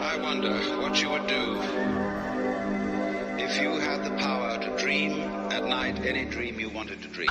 I wonder what you would do if you had the power to dream at night any dream you wanted to dream.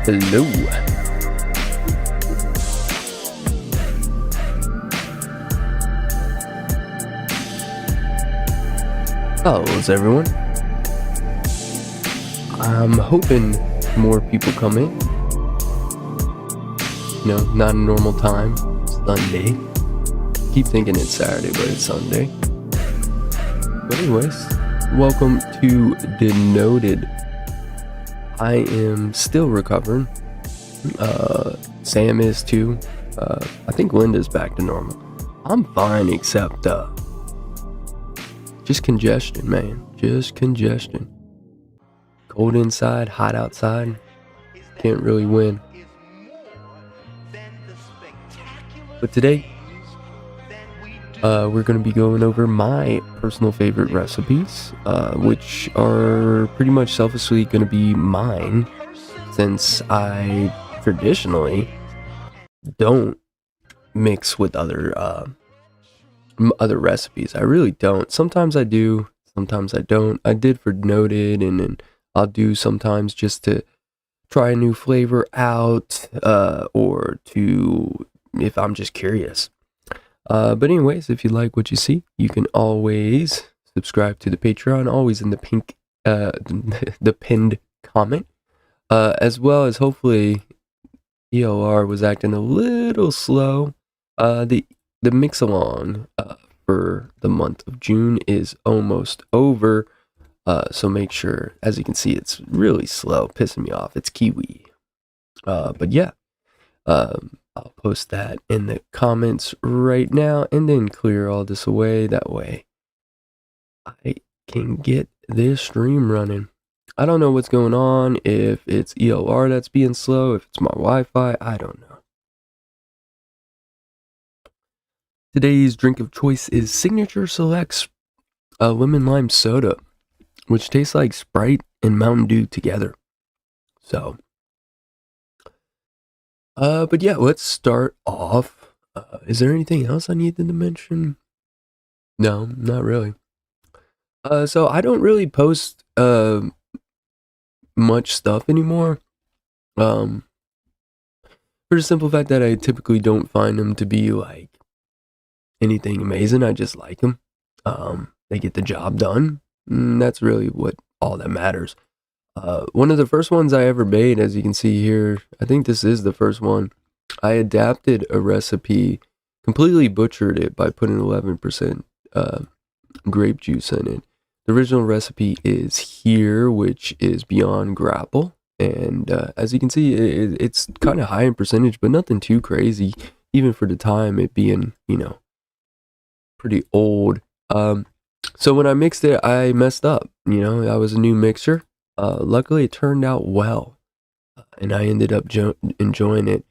Hello. How's everyone? I'm hoping more people come in. No, not a normal time. Sunday. Keep thinking it's Saturday, but it's Sunday. But anyways, welcome to Denoted. I am still recovering. Sam is too. I think Linda's back to normal. I'm fine, except just congestion, man. Just congestion. Cold inside, hot outside. Can't really win. But today, we're going to be going over my personal favorite recipes, which are pretty much selfishly going to be mine, since I traditionally don't mix with other recipes. I really don't. Sometimes I do, sometimes I don't. I did for Denoted, and then I'll do sometimes just to try a new flavor out, or to if I'm just curious. But anyways, if you like what you see, you can always subscribe to the Patreon, always in the pink, the pinned comment, as well as hopefully ELR was acting a little slow. The mix along for the month of June is almost over. So make sure, as you can see, it's really slow, pissing me off. It's Kiwi. But yeah, I'll post that in the comments right now and then clear all this away. That way I can get this stream running. I don't know what's going on, if it's ELR that's being slow, if it's my Wi-Fi, I don't know. Today's drink of choice is Signature Select's lemon lime soda, which tastes like Sprite and Mountain Dew together. So, but yeah, let's start off. Is there anything else I needed to mention? No, not really. So I don't really post much stuff anymore. For the simple fact that I typically don't find them to be like anything amazing. I just like them. They get the job done. That's really what all that matters. One of the first ones I ever made, as you can see here, I think this is the first one. I adapted a recipe, completely butchered it by putting 11% grape juice in it. The original recipe is here, which is Beyond Grapple. And as you can see, it's kind of high in percentage, but nothing too crazy, even for the time, it being, pretty old. So when I mixed it, I messed up. That was a new mixer. Luckily, it turned out well, and I ended up enjoying it.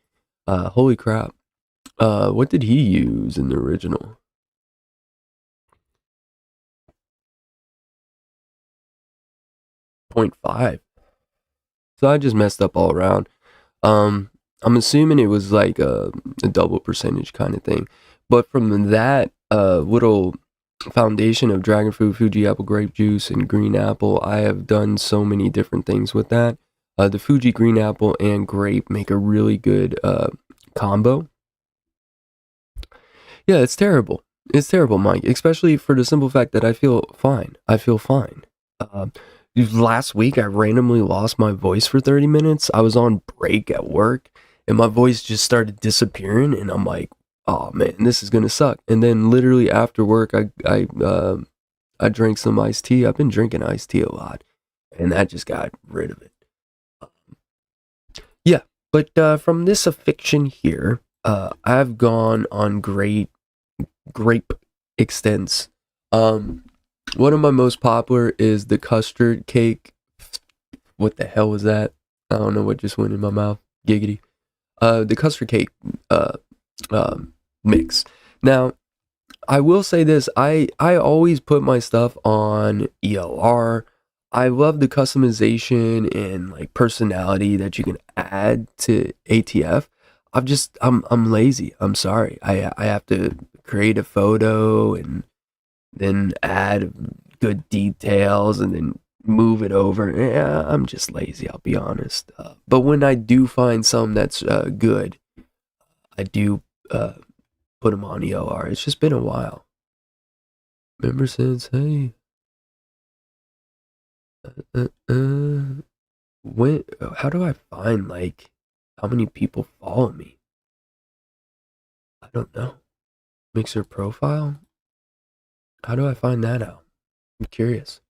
Holy crap. What did he use in the original? .5. So I just messed up all around. I'm assuming it was like a double percentage kind of thing. But from that little foundation of dragon fruit, Fuji apple, grape juice, and green apple, I have done so many different things with that. The Fuji green apple and grape make a really good combo. Yeah, it's terrible. It's terrible, Mike, especially for the simple fact that I feel fine. I feel fine. Last week, I randomly lost my voice for 30 minutes. I was on break at work, and my voice just started disappearing, and I'm like, oh man, this is gonna suck. And then literally after work, I drank some iced tea. I've been drinking iced tea a lot, and that just got rid of it. Yeah, but from this affliction here, I've gone on great grape extents. One of my most popular is the custard cake. What the hell was that? I don't know what just went in my mouth. Giggity. The custard cake mix. Now, I will say this. I always put my stuff on ELR. I love the customization and like personality that you can add to ATF. I'm lazy. I'm sorry. I have to create a photo and then add good details and then move it over. Yeah, I'm just lazy, I'll be honest. But when I do find some that's good, I do put them on ELR. It's just been a while. Remember since, hey, when, how do I find like how many people follow me? I don't know. Mixer profile? How do I find that out? I'm curious.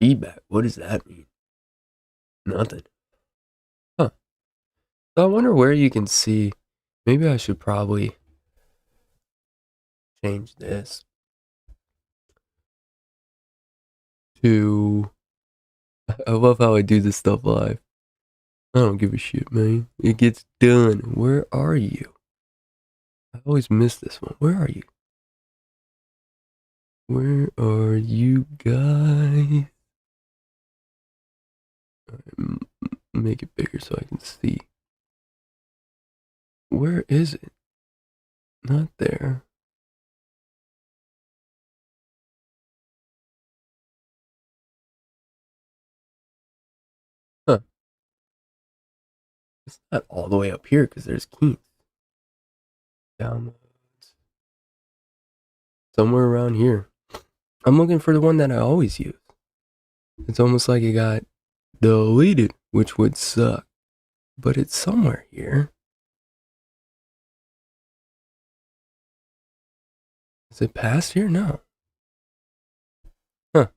Feedback. What does that mean? Nothing. Huh. So I wonder where you can see. Maybe I should probably change this to. I love how I do this stuff live. I don't give a shit, man. It gets done. Where are you? I always miss this one. Where are you? Where are you guys? Make it bigger so I can see. Where is it? Not there. Huh. It's not all the way up here because there's keys. Downloads. Somewhere around here. I'm looking for the one that I always use. It's almost like it got deleted, which would suck. But it's somewhere here. Is it past here? No. Huh.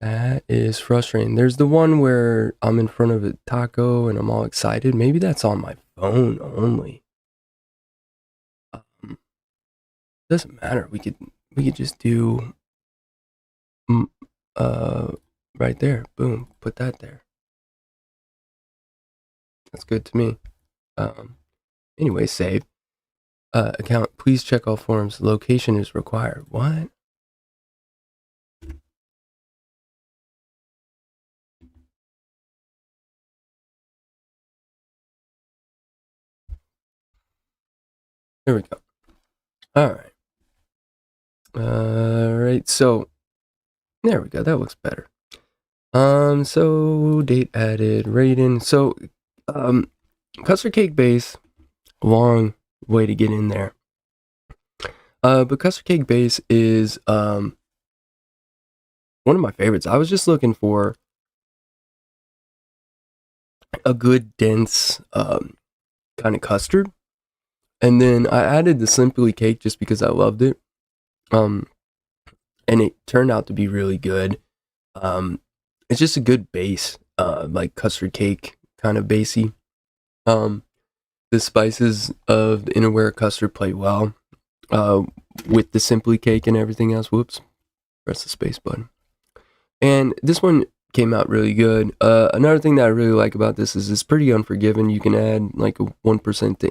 That is frustrating. There's the one where I'm in front of a taco and I'm all excited. Maybe that's on my phone only. Doesn't matter. We could just do right there. Boom. Put that there. That's good to me. Anyway, save. Account. Please check all forms. Location is required. What? There we go. All right. So there we go. That looks better. So date added, rating. So, custard cake base, long way to get in there. But custard cake base is one of my favorites. I was just looking for a good dense kind of custard, and then I added the Simply Cake just because I loved it. And it turned out to be really good. It's just a good base, like custard cake kind of basey. The spices of the Innerware custard play well with the Simply Cake and everything else. Whoops, press the space button. And this one came out really good. Another thing that I really like about this is it's pretty unforgiving. You can add like a 1% to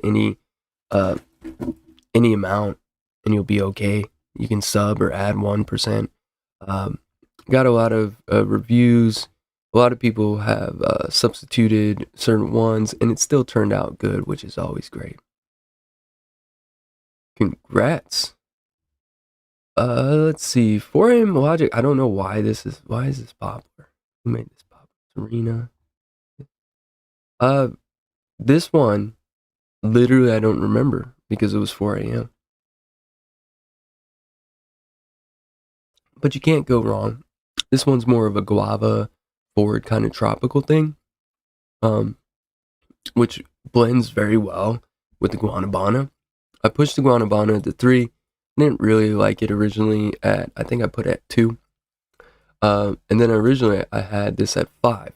any amount, and you'll be okay. You can sub or add 1%. Got a lot of reviews. A lot of people have substituted certain ones, and it still turned out good, which is always great. Congrats. Let's see. 4AM Logic. I don't know why is this popular. Who made this popular? Serena. This one, literally, I don't remember because it was 4 a.m. But you can't go wrong. This one's more of a guava forward kind of tropical thing, which blends very well with the guanabana. I pushed the guanabana to 3. I didn't really like it originally I think I put it at 2. And then originally I had this at 5.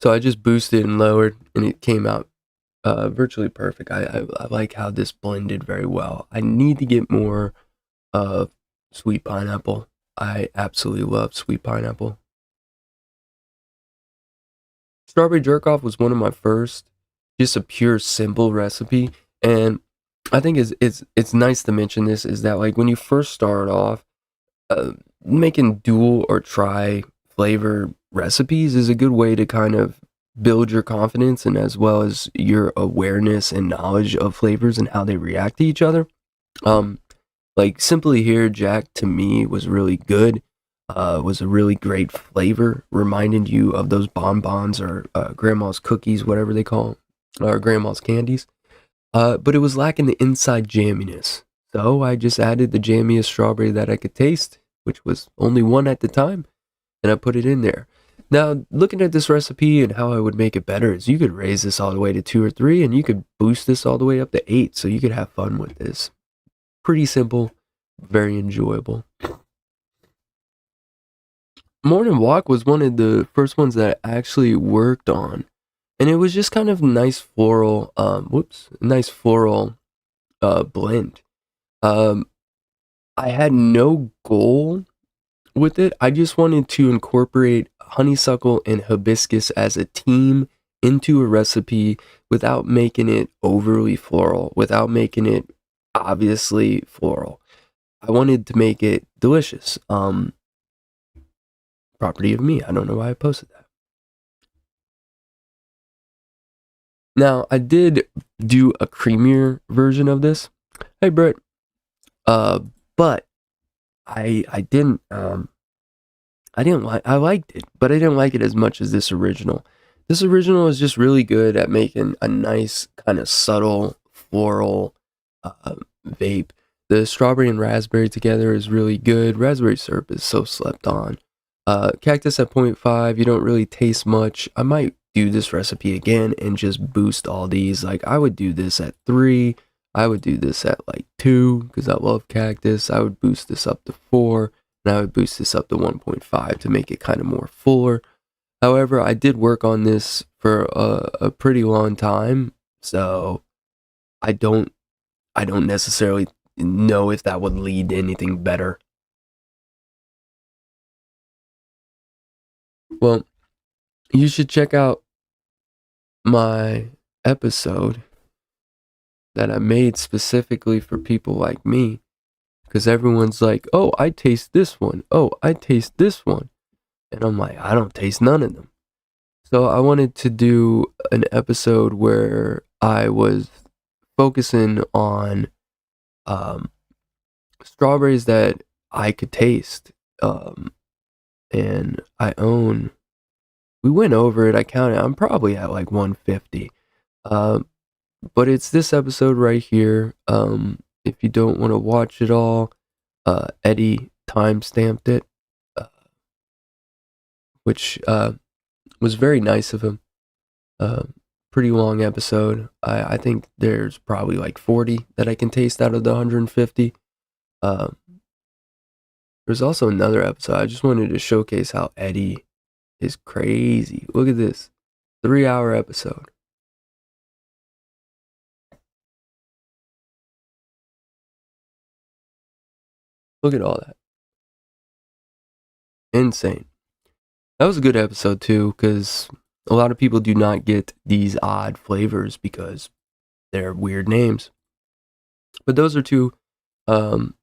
So I just boosted and lowered, and it came out virtually perfect. I like how this blended very well. I need to get more of sweet pineapple. I absolutely love sweet pineapple. Strawberry jerk-off was one of my first, just a pure simple recipe, and I think it's nice to mention this is that like when you first start off, making dual or tri flavor recipes is a good way to kind of build your confidence and as well as your awareness and knowledge of flavors and how they react to each other. Like Simply Here Jack to me was really good. Was a really great flavor, reminding you of those bonbons or grandma's cookies, whatever they call them, or grandma's candies. But it was lacking the inside jamminess. So I just added the jammiest strawberry that I could taste, which was only one at the time, and I put it in there. Now, looking at this recipe and how I would make it better is you could raise this all the way to 2 or 3, and you could boost this all the way up to 8, so you could have fun with this. Pretty simple, very enjoyable. Morning Walk was one of the first ones that I actually worked on, and it was just kind of nice floral, nice floral blend. Um, I had no goal with it. I just wanted to incorporate honeysuckle and hibiscus as a team into a recipe without making it overly floral, without making it obviously floral. I wanted to make it delicious. Property of me. I don't know why I posted that. Now, I did do a creamier version of this. Hey, Brett. Uh, but I didn't like I liked it, but I didn't like it as much as this original. This original is just really good at making a nice kind of subtle floral vape. The strawberry and raspberry together is really good. Raspberry syrup is so slept on. Cactus at 0.5, you don't really taste much. I might do this recipe again and just boost all these. Like I would do this at 3. I would do this at like 2 because I love cactus. I would boost this up to 4 and I would boost this up to 1.5 to make it kind of more fuller. However, I did work on this for a pretty long time, so I don't I don't necessarily know if that would lead to anything better. Well, you should check out my episode that I made specifically for people like me because everyone's like, "Oh, I taste this one. Oh, I taste this one." And I'm like, "I don't taste none of them." So I wanted to do an episode where I was focusing on um, strawberries that I could taste. And I own, we went over it, I counted, I'm probably at like 150. Um, but it's this episode right here. If you don't want to watch it all, Eddie time stamped it, uh, which was very nice of him. Uh, Pretty long episode. I think there's probably like 40 that I can taste out of the 150. Um, there's also another episode. I just wanted to showcase how Eddie is crazy. Look at this 3-hour episode. Look at all that. Insane. That was a good episode too, because a lot of people do not get these odd flavors because they're weird names. But those are two um,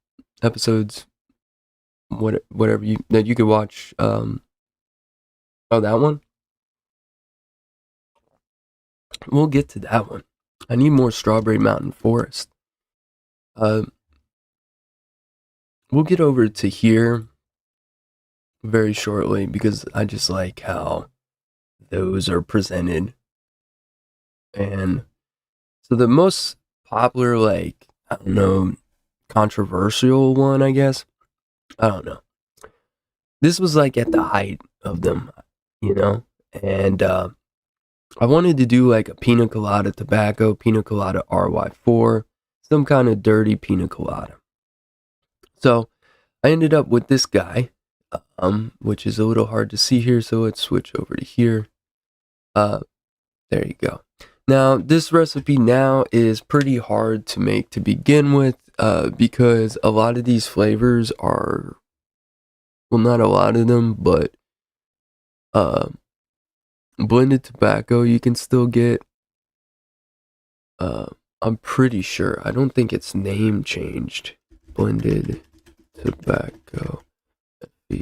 episodes, whatever you that you could watch. Oh, that one. We'll get to that one. I need more Strawberry Mountain Forest. Uh, we'll get over to here very shortly because I just like how those are presented. And so the most popular, like, I don't know, controversial one, I guess. I don't know. This was like at the height of them, you know? And I wanted to do like a pina colada tobacco, pina colada RY4, some kind of dirty pina colada. So I ended up with this guy, which is a little hard to see here. So let's switch over to here. There you go. Now this recipe now is pretty hard to make to begin with, because a lot of these flavors are, well, not a lot of them, but uh, blended tobacco you can still get. I'm pretty sure. I don't think it's name changed. Blended tobacco.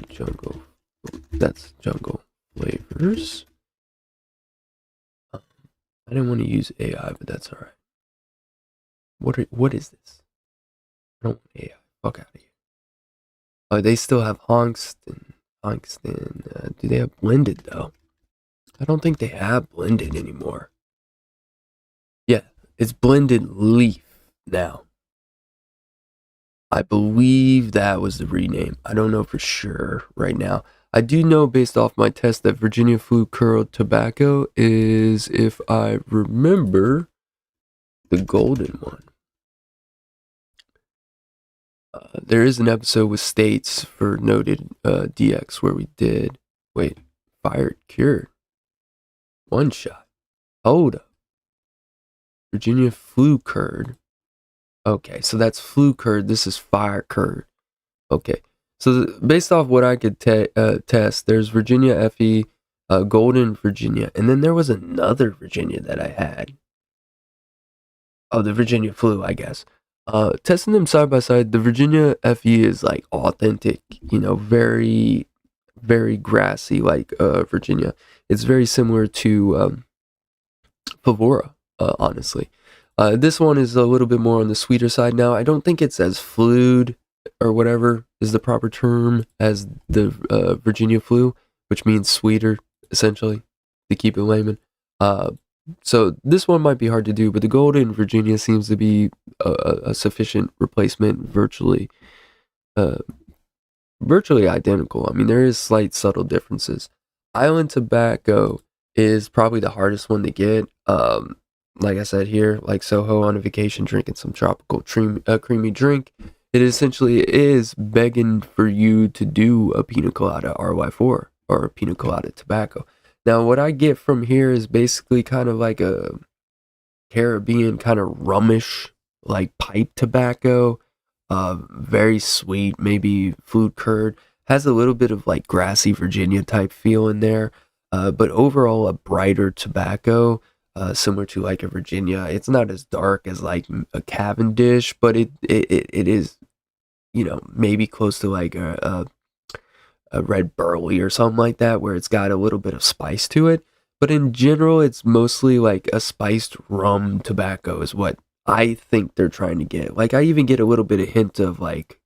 Jungle. That's jungle flavors. I didn't want to use AI, but that's alright. What is this? I don't want AI. Fuck out of here. Oh, they still have Hongston. Do they have blended though? I don't think they have blended anymore. Yeah, it's blended leaf now. I believe that was the rename. I don't know for sure right now. I do know based off my test that Virginia Flute Curled Tobacco is, if I remember, the golden one. There is an episode with States for Noted DX where we did, fired, cured, one shot. Hold up. Virginia flu curd. Okay, so that's flu curd. This is fire curd. Okay, so based off what I could test, there's Virginia FE, Golden Virginia, and then there was another Virginia that I had. Oh, the Virginia flu, I guess. Testing them side by side, the Virginia FE is like authentic, very, very grassy, like Virginia. It's very similar to Favora, honestly. This one is a little bit more on the sweeter side now. I don't think it's as fluid or whatever is the proper term as the Virginia flu, which means sweeter, essentially, to keep it layman. So this one might be hard to do, but the Golden Virginia seems to be a sufficient replacement, virtually identical. I mean, there is slight subtle differences. Island tobacco is probably the hardest one to get. Like I said here, like Soho on a vacation drinking some tropical creamy drink, it essentially is begging for you to do a pina colada RY4 or a pina colada tobacco. Now, what I get from here is basically kind of like a Caribbean kind of rummish, like pipe tobacco, very sweet, maybe flute curd, has a little bit of like grassy Virginia type feel in there, but overall a brighter tobacco, similar to like a Virginia. It's not as dark as like a Cavendish, but it is, maybe close to like a red burley or something like that, where it's got a little bit of spice to it. But in general, it's mostly like a spiced rum tobacco is what I think they're trying to get. Like, I even get a little bit of hint of like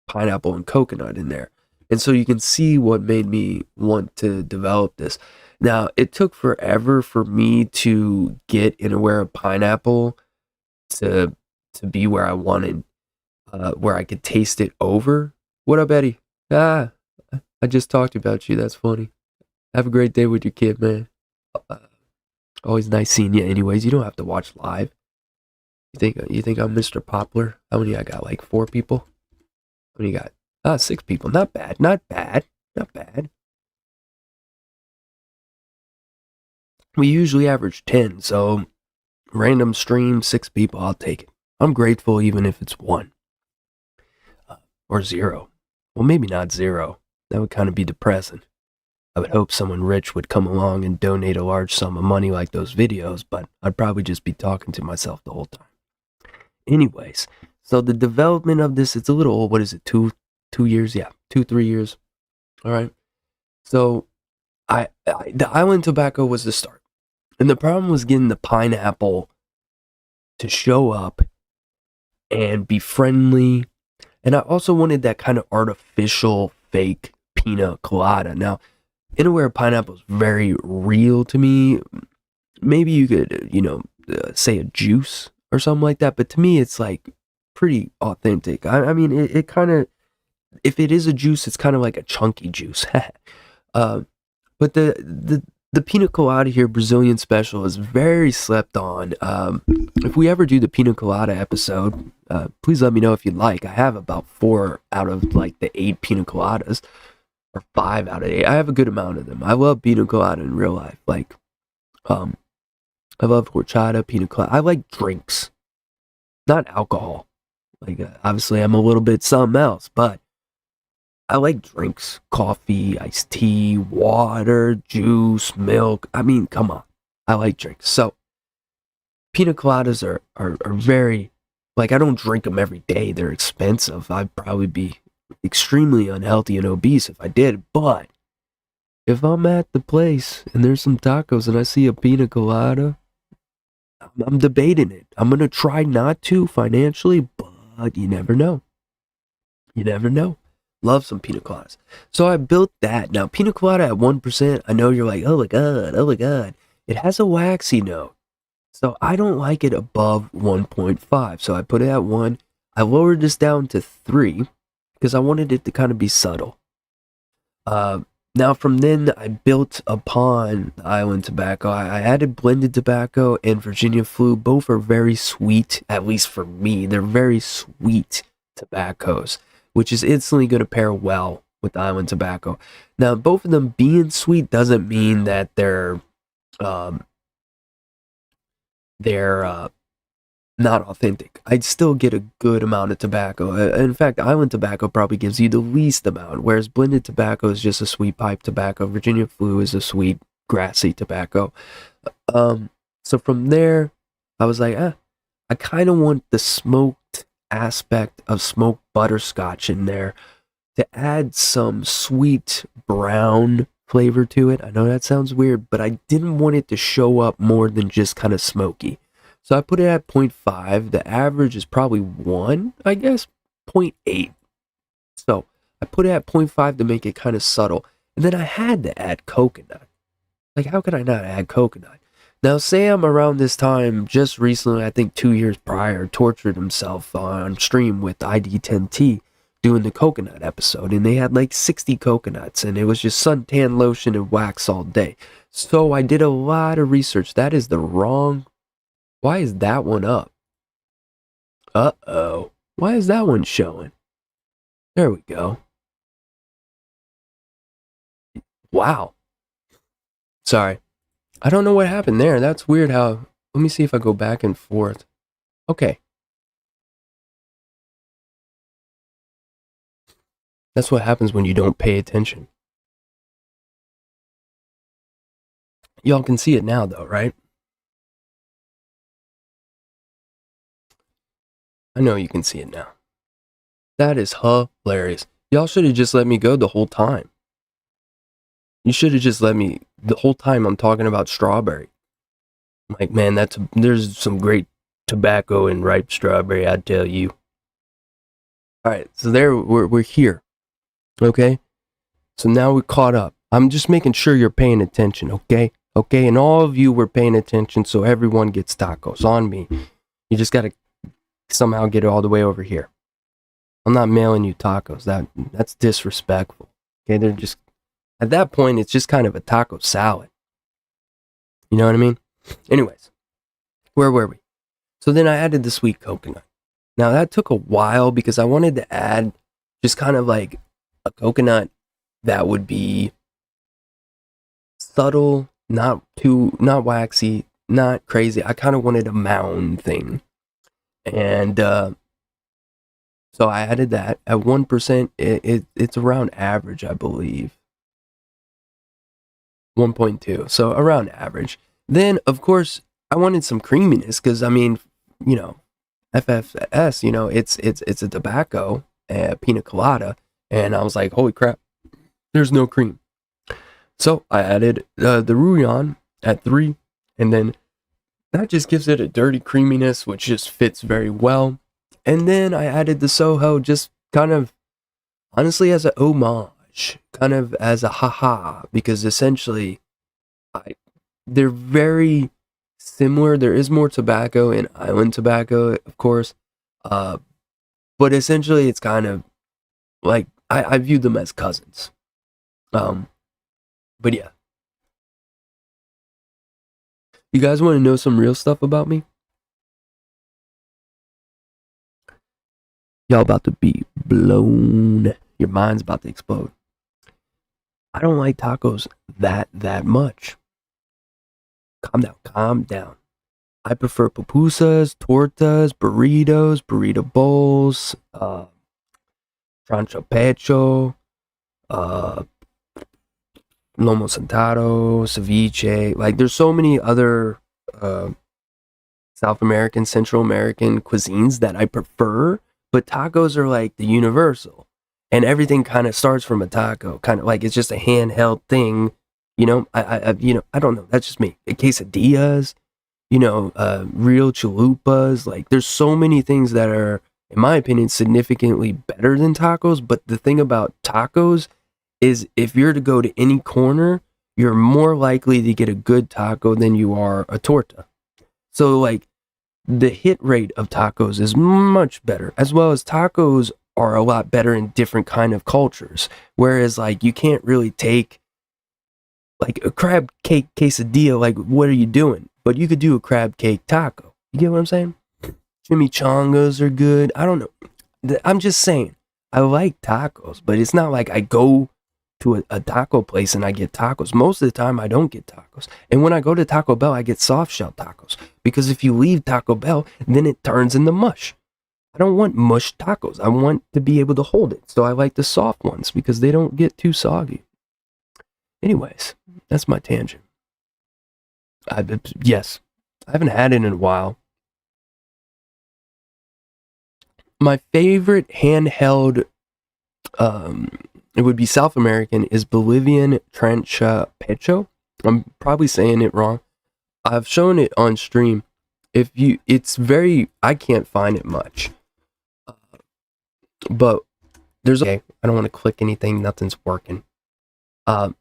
pineapple and coconut in there. And so you can see what made me want to develop this. Now, it took forever for me to get and aware of pineapple to be where I wanted, where I could taste it over. What up, Eddie? I just talked about you. That's funny. Have a great day with your kid, man. Always nice seeing you. Anyways, you don't have to watch live. You think I'm Mr. Poplar? How many I got? Like 4 people? How many you got? 6 people. Not bad. Not bad. Not bad. We usually average 10, so random stream, 6 people. I'll take it. I'm grateful even if it's 1 or 0. Well, maybe not 0. That would kind of be depressing. I would hope someone rich would come along and donate a large sum of money like those videos, but I'd probably just be talking to myself the whole time. Anyways, so the development of this, it's a little old. What is it, 2 years? Yeah, 3 years. All right. So the island tobacco was the start. And the problem was getting the pineapple to show up and be friendly. And I also wanted that kind of artificial fake pina colada. Now, in a way, pineapple is very real to me. Maybe you could, say a juice or something like that. But to me, it's like pretty authentic. I mean, it kind of, if it is a juice, it's kind of like a chunky juice. But the pina colada here, Brazilian special, is very slept on. If we ever do the pina colada episode, please let me know if you'd like. I have about 4 out of like the 8 pina coladas, or 5 out of 8. I have a good amount of them. I love pina colada in real life. Like, I love horchata, pina colada. I like drinks, not alcohol. Like, obviously, I'm a little bit something else, but I like drinks, coffee, iced tea, water, juice, milk. I mean, come on. I like drinks. So, pina coladas are very, like, I don't drink them every day. They're expensive. I'd probably be extremely unhealthy and obese if I did. But if I'm at the place and there's some tacos and I see a pina colada, I'm debating it. I'm going to try not to financially, but you never know. You never know. Love some pina coladas. So I built that. Now, pina colada at 1%, I know you're like, oh my God. It has a waxy note. So I don't like it above 1.5. So I put it at 1. I lowered this down to 3 because I wanted it to kind of be subtle. Now from then, I built upon the island tobacco. I added blended tobacco and Virginia flu. Both are very sweet, at least for me. They're very sweet tobaccos, which is instantly going to pair well with island tobacco. Now, both of them being sweet doesn't mean that um, they're not authentic. I'd still get a good amount of tobacco. In fact, island tobacco probably gives you the least amount, whereas blended tobacco is just a sweet pipe tobacco. Virginia Flu is a sweet grassy tobacco. So from there, I was like, I kind of want the smoked aspect of smoked butterscotch in there to add some sweet brown flavor to it. I know that sounds weird, but I didn't want it to show up more than just kind of smoky. So I put it at 0.5. The average is probably 1, I guess, 0.8. So I put it at 0.5 to make it kind of subtle. And then I had to add coconut. Like, how could I not add coconut? Now, Sam, around this time, just recently, I think 2 years prior, tortured himself on stream with ID10T doing the coconut episode. And they had like 60 coconuts. And it was just suntan lotion and wax all day. So I did a lot of research. That is the wrong... Why is that one up? Uh-oh. Why is that one showing? There we go. Wow. Sorry. I don't know what happened there. That's weird how... Let me see if I go back and forth. Okay. That's what happens when you don't pay attention. Y'all can see it now, though, right? I know you can see it now. That is hilarious. Y'all should have just let me go the whole time. You should have just let me... The whole time I'm talking about strawberry. I'm like, man, there's some great tobacco in ripe strawberry, I tell you. Alright, so there, we're here. Okay? So now we're caught up. I'm just making sure you're paying attention, okay? Okay, and all of you were paying attention, so everyone gets tacos on me. You just gotta somehow get it all the way over here. I'm not mailing you tacos. That's disrespectful. Okay, they're just... At that point, it's just kind of a taco salad. You know what I mean? Anyways, where were we? So then I added the sweet coconut. Now that took a while because I wanted to add just kind of like a coconut that would be subtle, not waxy, not crazy. I kind of wanted a mound thing. And so I added that at 1%. It's around average, I believe. 1.2, so around average. Then, of course, I wanted some creaminess because, I mean, you know, FFS, you know, it's a tobacco, pina colada, and I was like, holy crap, there's no cream. So I added the Rouillon at 3, and then that just gives it a dirty creaminess, which just fits very well. And then I added the Soho just kind of, honestly, as a homage, kind of as a haha, because essentially they're very similar. There is more tobacco in island tobacco, of course, but essentially it's kind of like I view them as cousins. But yeah, you guys want to know some real stuff about me? Y'all about to be blown. Your mind's about to explode. I don't like tacos that much. Calm down. I prefer pupusas, tortas, burritos, burrito bowls, trancho pecho, lomo sentado, ceviche. Like, there's so many other South American, Central American cuisines that I prefer, but tacos are like the universal. And everything kind of starts from a taco, kind of like it's just a handheld thing, you know. I don't know. That's just me. Quesadillas, you know, real chalupas. Like, there's so many things that are, in my opinion, significantly better than tacos. But the thing about tacos is, if you're to go to any corner, you're more likely to get a good taco than you are a torta. So, like, the hit rate of tacos is much better, as well as tacos are a lot better in different kind of cultures. Whereas, like, you can't really take like a crab cake quesadilla, like, what are you doing? But you could do a crab cake taco. You get what I'm saying? Chimichangas are good. I don't know. I'm just saying, I like tacos, but it's not like I go to a taco place and I get tacos. Most of the time, I don't get tacos. And when I go to Taco Bell, I get soft shell tacos. Because if you leave Taco Bell, then it turns into mush. I don't want mush tacos. I want to be able to hold it. So I like the soft ones because they don't get too soggy. Anyways, that's my tangent. Yes, I haven't had it in a while. My favorite handheld, it would be South American, is Bolivian Trancha Pecho. I'm probably saying it wrong. I've shown it on stream. I can't find it much. But I don't want to click anything. Nothing's working. But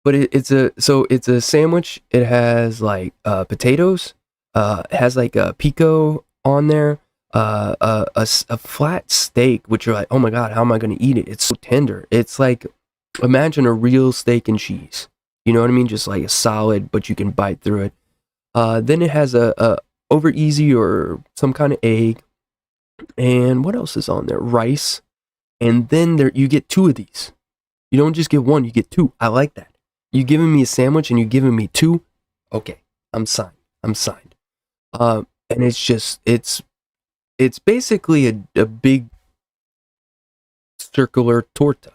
it's a sandwich. It has like potatoes. It has like a pico on there. A flat steak, which you're like, oh my god, how am I going to eat it? It's so tender. It's like, imagine a real steak and cheese. You know what I mean? Just like a solid, but you can bite through it. Then it has a over easy or some kind of egg. And what else is on there? Rice. And then you get two of these. You don't just get one, you get two. I like that. You giving me a sandwich and you giving me two? Okay, I'm signed. And it's basically a big circular torta.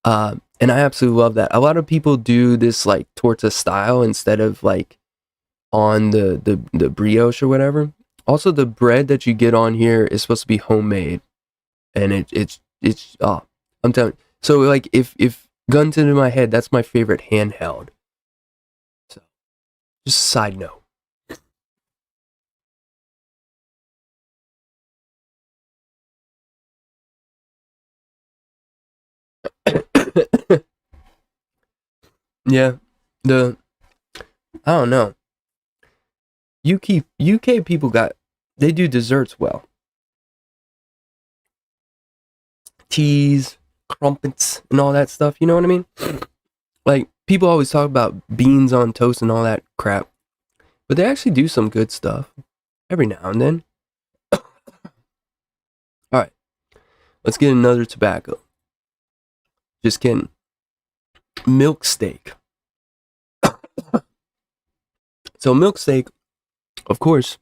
And I absolutely love that. A lot of people do this like torta style instead of like on the brioche or whatever. Also, the bread that you get on here is supposed to be homemade, and I'm telling you. So like if gun to my head, that's my favorite handheld. So just a side note. Yeah, I don't know. UK people they do desserts well. Teas, crumpets, and all that stuff. You know what I mean? Like, people always talk about beans on toast and all that crap, but they actually do some good stuff every now and then. Alright, let's get another tobacco. Just kidding. Milk steak. So, milk steak, of course,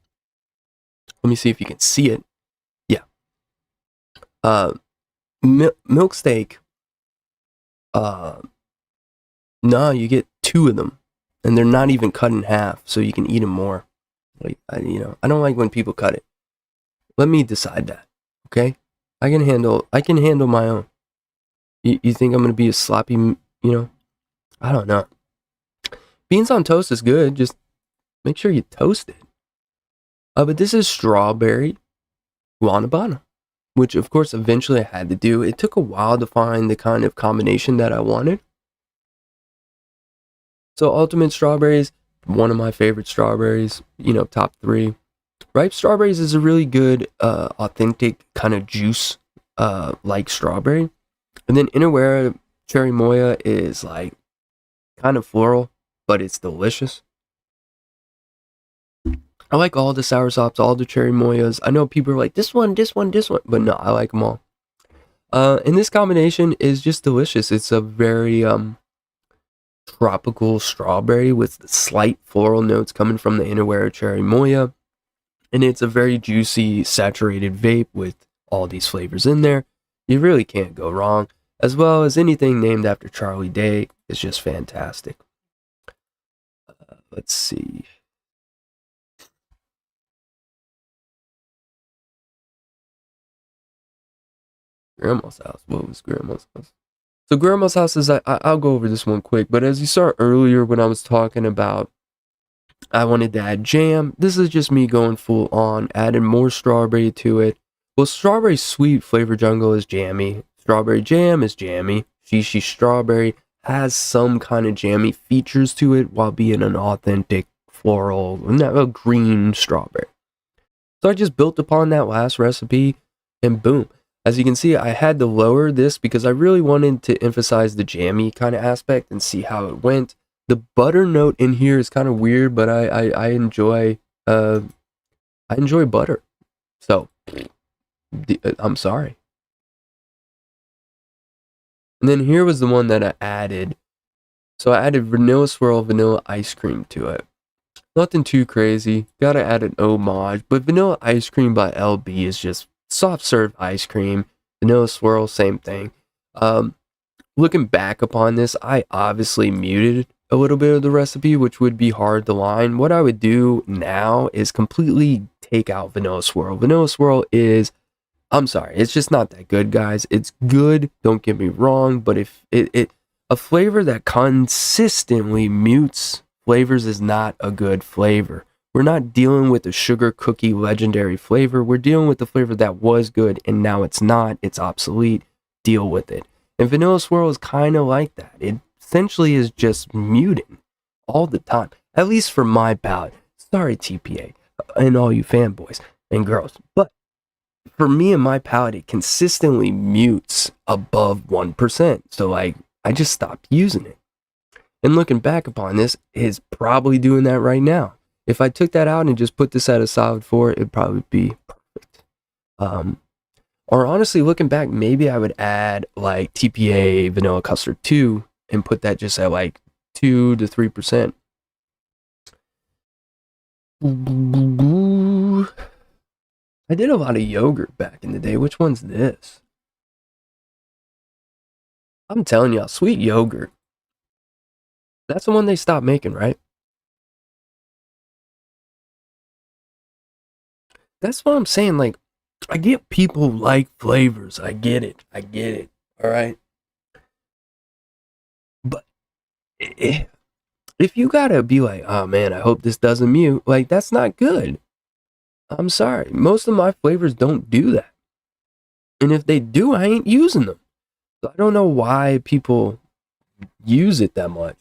let me see if you can see it. Yeah. Milk steak, no, you get two of them, and they're not even cut in half, so you can eat them more. Like, I don't like when people cut it. Let me decide that, okay? I can handle my own. You think I'm gonna be a sloppy, I don't know. Beans on toast is good, just make sure you toast it. But this is strawberry guanabana, which of course eventually I had to do. It took a while to find the kind of combination that I wanted. So ultimate strawberries, one of my favorite strawberries, top 3. Ripe strawberries is a really good, authentic kind of juice, like strawberry. And then Inawera Cherry Moya is like kind of floral, but it's delicious. I like all the sour sops, all the cherry moyas. I know people are like, this one, but no, I like them all. And this combination is just delicious. It's a very tropical strawberry with slight floral notes coming from the Inawera Cherry Moya. And it's a very juicy, saturated vape with all these flavors in there. You really can't go wrong. As well as anything named after Charlie Day is just fantastic. Let's see. Grandma's house. What was Grandma's house? So Grandma's house is, I'll go over this one quick, but as you saw earlier when I was talking about I wanted to add jam, this is just me going full on, adding more strawberry to it. Well, strawberry sweet flavor jungle is jammy. Strawberry jam is jammy. Shishi strawberry has some kind of jammy features to it while being an authentic floral, a green strawberry. So I just built upon that last recipe and boom. As you can see, I had to lower this because I really wanted to emphasize the jammy kind of aspect and see how it went. The butter note in here is kind of weird, but I enjoy butter. So I'm sorry. And then here was the one that I added. So I added vanilla swirl, vanilla ice cream to it. Nothing too crazy. Gotta add an homage. But vanilla ice cream by LB is just soft serve ice cream. Vanilla swirl, same thing. Um, Looking back upon this, I obviously muted a little bit of the recipe, which would be hard to line. What I would do now is completely take out vanilla swirl. Vanilla swirl is, I'm sorry, it's just not that good, guys. It's good, don't get me wrong, but if a flavor that consistently mutes flavors is not a good flavor. We're not dealing with a sugar cookie legendary flavor. We're dealing with the flavor that was good and now it's not. It's obsolete. Deal with it. And vanilla swirl is kind of like that. It essentially is just muting all the time, at least for my palate. Sorry, TPA, and all you fanboys and girls. But for me and my palate, it consistently mutes above 1%. So, like, I just stopped using it. And looking back upon this, it's probably doing that right now. If I took that out and just put this at a solid 4, it'd probably be perfect. Or honestly, looking back, maybe I would add like TPA Vanilla Custard 2 and put that just at like 2 to 3%. I did a lot of yogurt back in the day. Which one's this? I'm telling y'all, sweet yogurt. That's the one they stopped making, right? That's what I'm saying. Like, I get people like flavors. I get it. All right. But if you gotta be like, oh man, I hope this doesn't mute, like, that's not good. I'm sorry. Most of my flavors don't do that. And if they do, I ain't using them. So I don't know why people use it that much.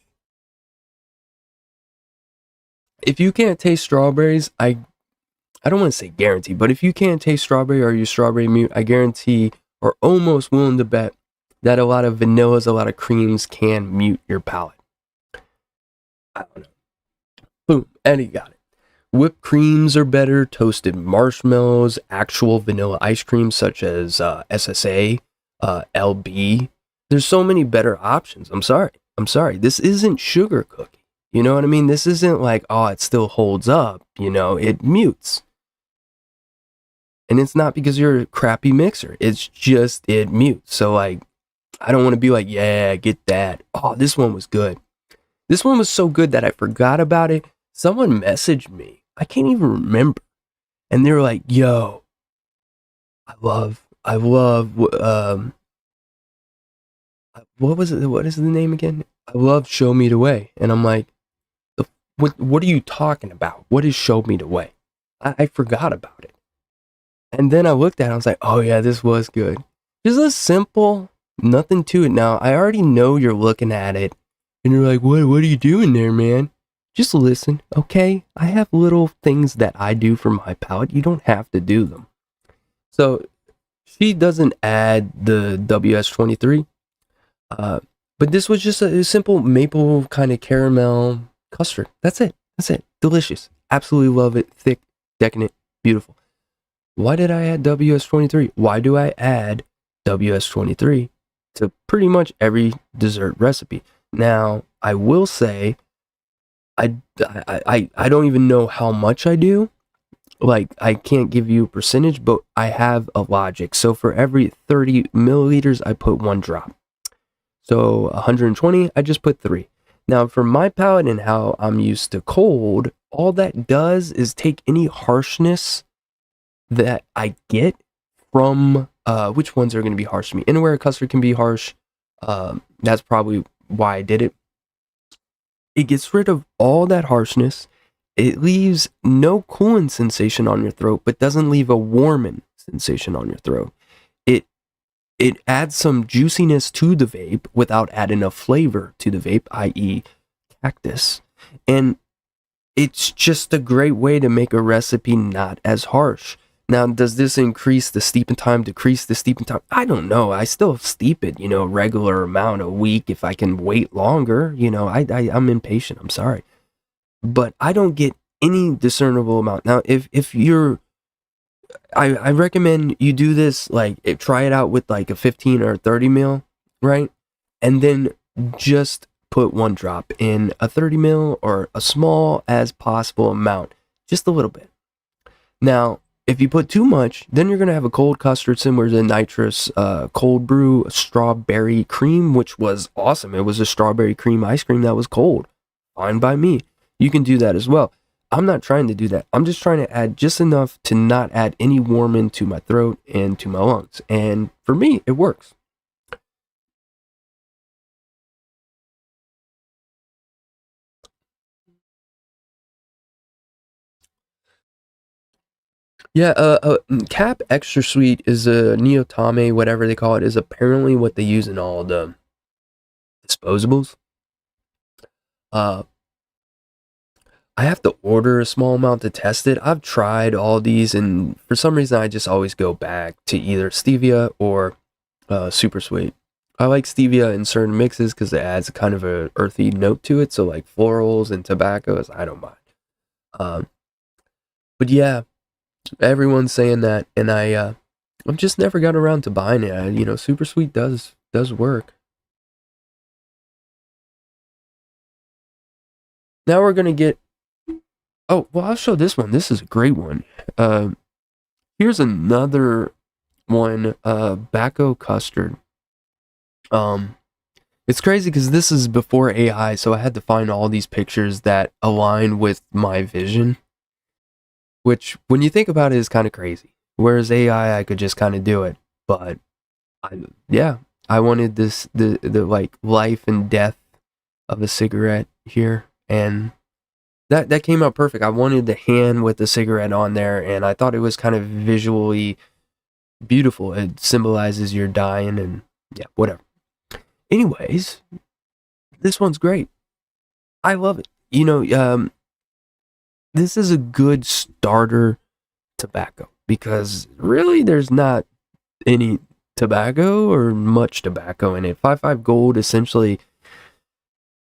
If you can't taste strawberries, I don't want to say guarantee, but if you can't taste strawberry or you strawberry mute, I guarantee or almost willing to bet that a lot of vanillas, a lot of creams can mute your palate. I don't know. Boom, and he got it. Whipped creams are better, toasted marshmallows, actual vanilla ice cream such as SSA, LB. There's so many better options. I'm sorry. This isn't sugar cookie. You know what I mean? This isn't like, oh, it still holds up. You know, it mutes. And it's not because you're a crappy mixer. It's just it mutes. So, like, I don't want to be like, yeah, get that. Oh, this one was good. This one was so good that I forgot about it. Someone messaged me. I can't even remember. And they were like, yo, I love, what was it? What is the name again? I love Show Me the Way. And I'm like, what are you talking about? What is Show Me the Way? I forgot about it. And then I looked at it, I was like, oh yeah, this was good. Just a simple, nothing to it. Now, I already know you're looking at it, and you're like, what are you doing there, man? Just listen, okay? I have little things that I do for my palate. You don't have to do them. So, she doesn't add the WS23, but this was just a simple maple kind of caramel custard. That's it. Delicious. Absolutely love it. Thick, decadent, beautiful. Why did I add WS23? Why do I add WS23 to pretty much every dessert recipe? Now, I will say, I don't even know how much I do. Like, I can't give you a percentage, but I have a logic. So for every 30 milliliters, I put 1 drop. So 120, I just put 3. Now, for my palate and how I'm used to cold, all that does is take any harshness that I get from, which ones are going to be harsh to me? Anywhere a custard can be harsh. That's probably why I did it. It gets rid of all that harshness. It leaves no cooling sensation on your throat, but doesn't leave a warming sensation on your throat. It adds some juiciness to the vape without adding a flavor to the vape, i.e. cactus. And it's just a great way to make a recipe not as harsh. Now, does this increase the steeping time, decrease the steeping time? I don't know. I still steep it, regular amount a week if I can wait longer. I'm impatient. I'm sorry. But I don't get any discernible amount. Now, if you're I recommend you do this, like, try it out with like a 15 or 30 mil, right? And then just put one drop in a 30 mil or a small as possible amount, just a little bit. Now, if you put too much, then you're going to have a cold custard similar to nitrous cold brew strawberry cream, which was awesome. It was a strawberry cream ice cream that was cold. Fine by me. You can do that as well. I'm not trying to do that. I'm just trying to add just enough to not add any warming to my throat and to my lungs. And for me, it works. Yeah, Cap Extra Sweet is a Neotame, whatever they call it, is apparently what they use in all the disposables. Uh, I have to order a small amount to test it. I've tried all these, and for some reason, I just always go back to either stevia or super sweet. I like stevia in certain mixes because it adds kind of a earthy note to it. So like florals and tobaccos, I don't mind. Um, but yeah, everyone's saying that, and I've just never got around to buying it. Super sweet does work. Now we're gonna get. Oh well, I'll show this one. This is a great one. Uh, Here's another one. Bacco custard. Um, it's crazy because this is before AI, so I had to find all these pictures that align with my vision. Which, when you think about it, is kind of crazy. Whereas AI, I could just kind of do it. But yeah, I wanted the like life and death of a cigarette here, and that came out perfect. I wanted the hand with the cigarette on there, and I thought it was kind of visually beautiful. It symbolizes your dying, and yeah, whatever. Anyways, this one's great. I love it. This is a good starter tobacco because really there's not any tobacco or much tobacco in it. 5.5 Gold essentially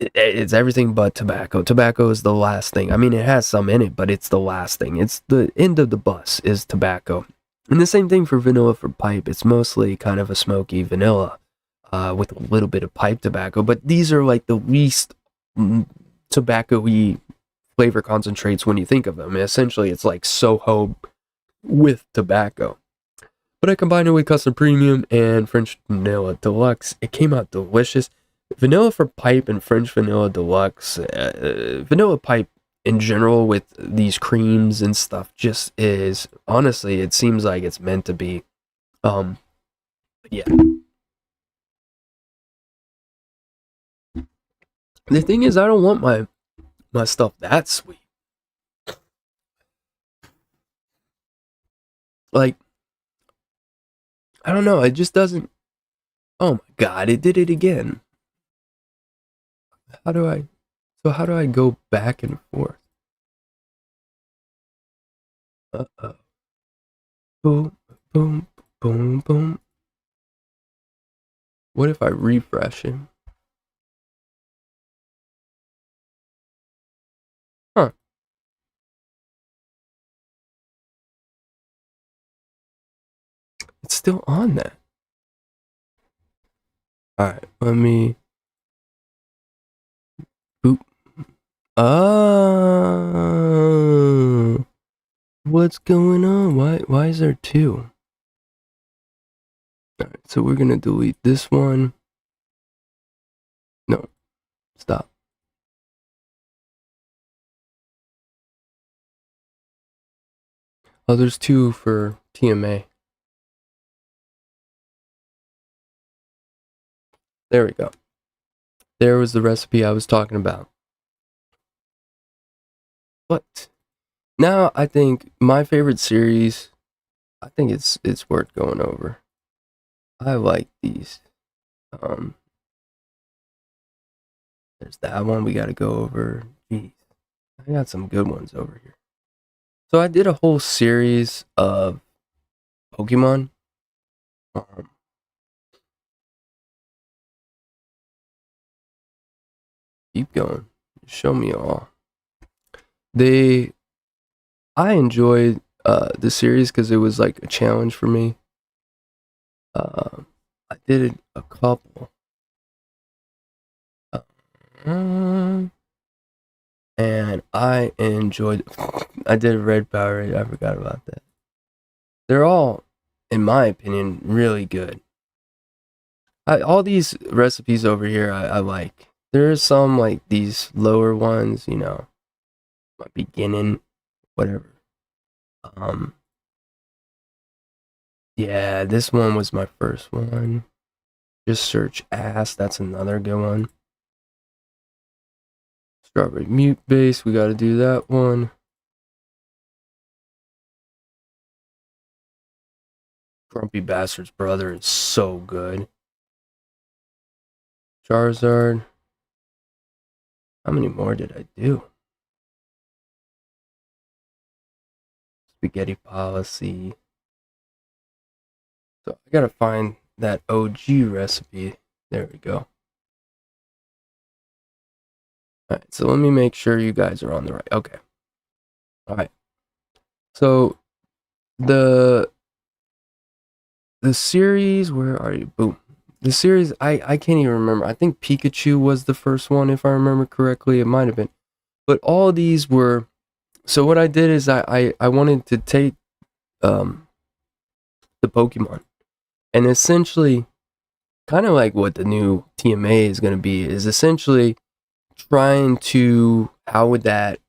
it's everything but tobacco. Tobacco is the last thing. I mean, it has some in it, but it's the last thing. It's the end of the bus is tobacco. And the same thing for vanilla for pipe. It's mostly kind of a smoky vanilla with a little bit of pipe tobacco. But these are like the least tobacco-y flavor concentrates when you think of them. Essentially, it's like Soho with tobacco. But I combined it with Custom Premium and French Vanilla Deluxe. It came out delicious. Vanilla for Pipe and French Vanilla Deluxe. Vanilla Pipe in general with these creams and stuff just is, honestly, it seems like it's meant to be. Yeah. The thing is, I don't want my stuff that sweet. Like, I don't know, it just doesn't. Oh my god, it did it again. How do I go back and forth? Uh-oh. Boom, boom, boom, boom. What if I refresh him? Huh. It's still on that. Alright, let me. Boop. Oh. What's going on? Why is there two? Alright, so we're gonna delete this one. No. Stop. Oh, there's two for TMA. There we go. There was the recipe I was talking about. But now I think my favorite series, I think it's worth going over. I like these. Um There's that one we gotta go over. Jeez. I got some good ones over here. So I did a whole series of Pokemon. Um, keep going. Show me all. I enjoyed the series because it was like a challenge for me. I did a couple. And I enjoyed. I did a red Powerade. I forgot about that. They're all, in my opinion, really good. All these recipes over here, I like. There are some like these lower ones, you know, my beginning, whatever. Um, yeah, this one was my first one. Just search ass. That's another good one. Strawberry mute base. We got to do that one. Grumpy Bastard's brother is so good. Charizard. How many more did I do? Spaghetti policy. So I gotta find that OG recipe. There we go. Alright, so let me make sure you guys are on the right. Okay. Alright. So the series, where are you? Boom. The series, I can't even remember. I think Pikachu was the first one, if I remember correctly. It might have been. But all these were. So what I did is I wanted to take the Pokemon and essentially, kind of like what the new TMA is going to be, is essentially trying to how would that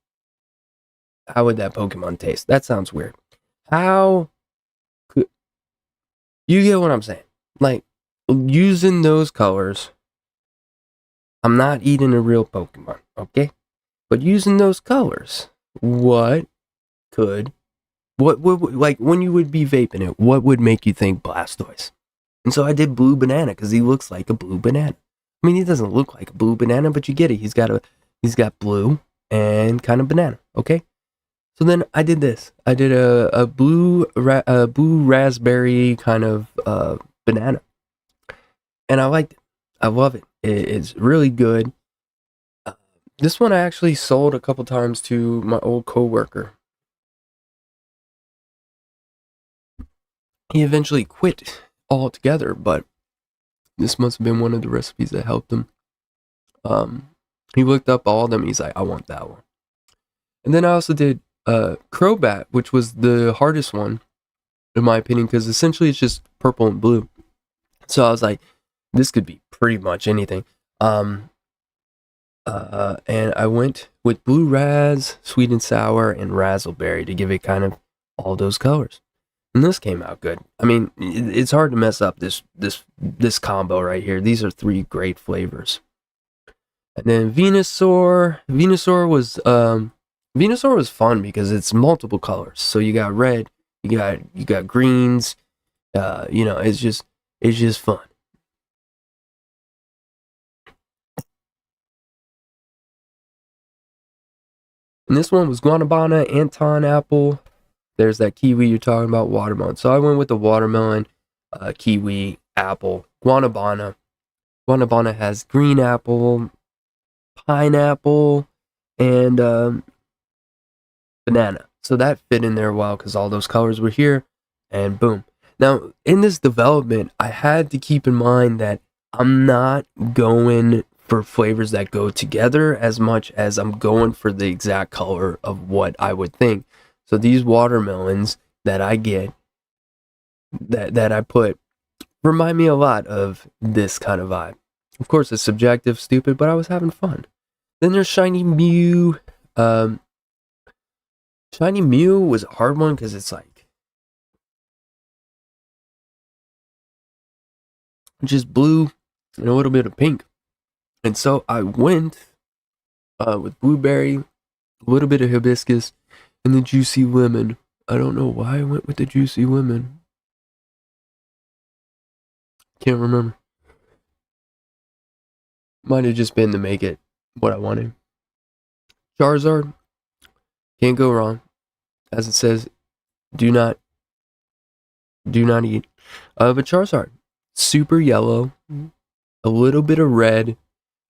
Pokemon taste? That sounds weird. How could you get what I'm saying? Like using those colors. I'm not eating a real Pokemon, okay? But using those colors, what would like when you would be vaping it? What would make you think Blastoise? And so I did blue banana because he looks like a blue banana. I mean, he doesn't look like a blue banana, but you get it. He's got blue and kind of banana. Okay. So then I did this. I did a blue raspberry kind of banana, and I liked it. I love it. It's really good. This one I actually sold a couple times to my old coworker. He eventually quit altogether, but this must have been one of the recipes that helped him. He looked up all of them. He's like, I want that one. And then I also did Crobat, which was the hardest one, in my opinion, because essentially it's just purple and blue. So I was like, this could be pretty much anything. And I went with blue raz, sweet and sour, and razzleberry to give it kind of all those colors. And this came out good. I mean, it's hard to mess up this combo right here. These are 3 great flavors. And then Venusaur was fun because it's multiple colors. So you got red, you got greens. You know, it's just fun. And this one was Guanabana, Anton apple. There's that kiwi you're talking about, watermelon. So I went with the watermelon, kiwi, apple, Guanabana. Guanabana has green apple, pineapple, and banana. So that fit in there well because all those colors were here, and boom. Now, in this development, I had to keep in mind that I'm not going for flavors that go together as much as I'm going for the exact color of what I would think. So these watermelons that I get, that I put, remind me a lot of this kind of vibe. Of course, it's subjective, stupid, but I was having fun. Then there's Shiny Mew. Shiny Mew was a hard one because it's like just blue and a little bit of pink. And so I went with blueberry, a little bit of hibiscus, and the juicy lemon. I don't know why I went with the juicy lemon. Can't remember. Might have just been to make it what I wanted. Charizard, can't go wrong. As it says, do not eat. But Charizard, super yellow, a little bit of red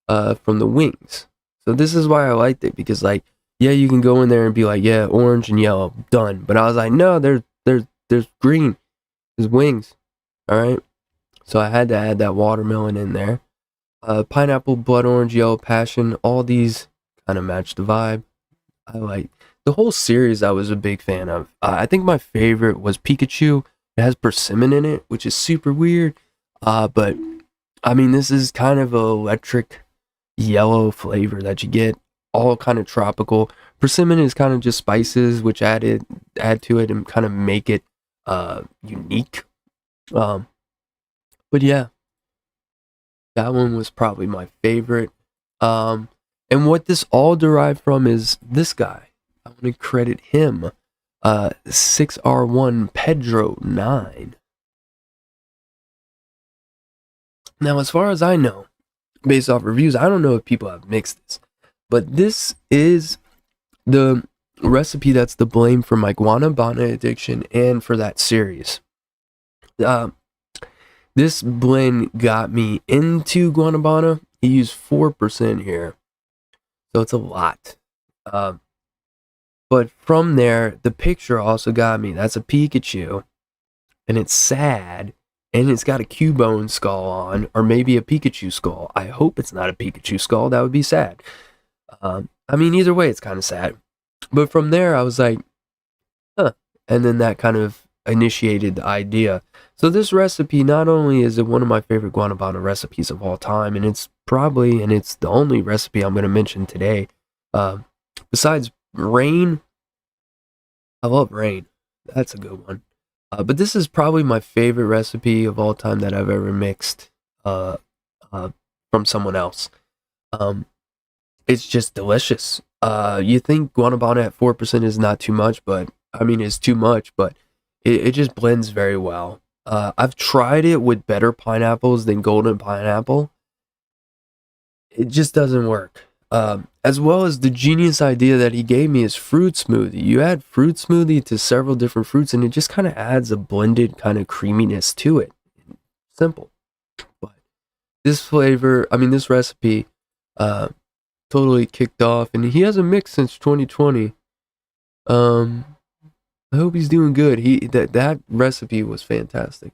from the wings. So this is why I liked it, because like yeah, you can go in there and be like, yeah, orange and yellow, done. But I was like, no, there's green, there's wings. All right. So I had to add that watermelon in there. Pineapple, blood orange, yellow, passion, all these kind of match the vibe. I like the whole series. I was a big fan of. I think my favorite was Pikachu. It has persimmon in it, which is super weird. But I mean, this is kind of a electric yellow flavor that you get, all kind of tropical. Persimmon is kind of just spices, which add to it and kind of make it unique. Um, but yeah, that one was probably my favorite. Um, and what this all derived from is this guy. I want to credit him. 6R1 Pedro 9. Now, as far as I know, based off reviews, I don't know if people have mixed this, but this is the recipe that's the blame for my guanabana addiction and for that series. Uh, this blend got me into guanabana. He used 4% here, so it's a lot. But from there, the picture also got me. That's a Pikachu, and it's sad, and it's got a Cubone skull on, or maybe a Pikachu skull. I hope it's not a Pikachu skull. That would be sad. I mean, either way, it's kind of sad. But from there, I was like, huh. And then that kind of initiated the idea. So this recipe, not only is it one of my favorite guanabana recipes of all time, and it's the only recipe I'm going to mention today. Besides rain, I love rain. That's a good one. But this is probably my favorite recipe of all time that I've ever mixed from someone else. It's just delicious. You think guanabana at 4% is not too much, but I mean, it's too much, but it just blends very well. I've tried it with better pineapples than golden pineapple. It just doesn't work. As well as the genius idea that he gave me is fruit smoothie. You add fruit smoothie to several different fruits, and it just kind of adds a blended kind of creaminess to it. Simple. But this recipe, totally kicked off, and he hasn't mixed since 2020. I hope he's doing good. That recipe was fantastic.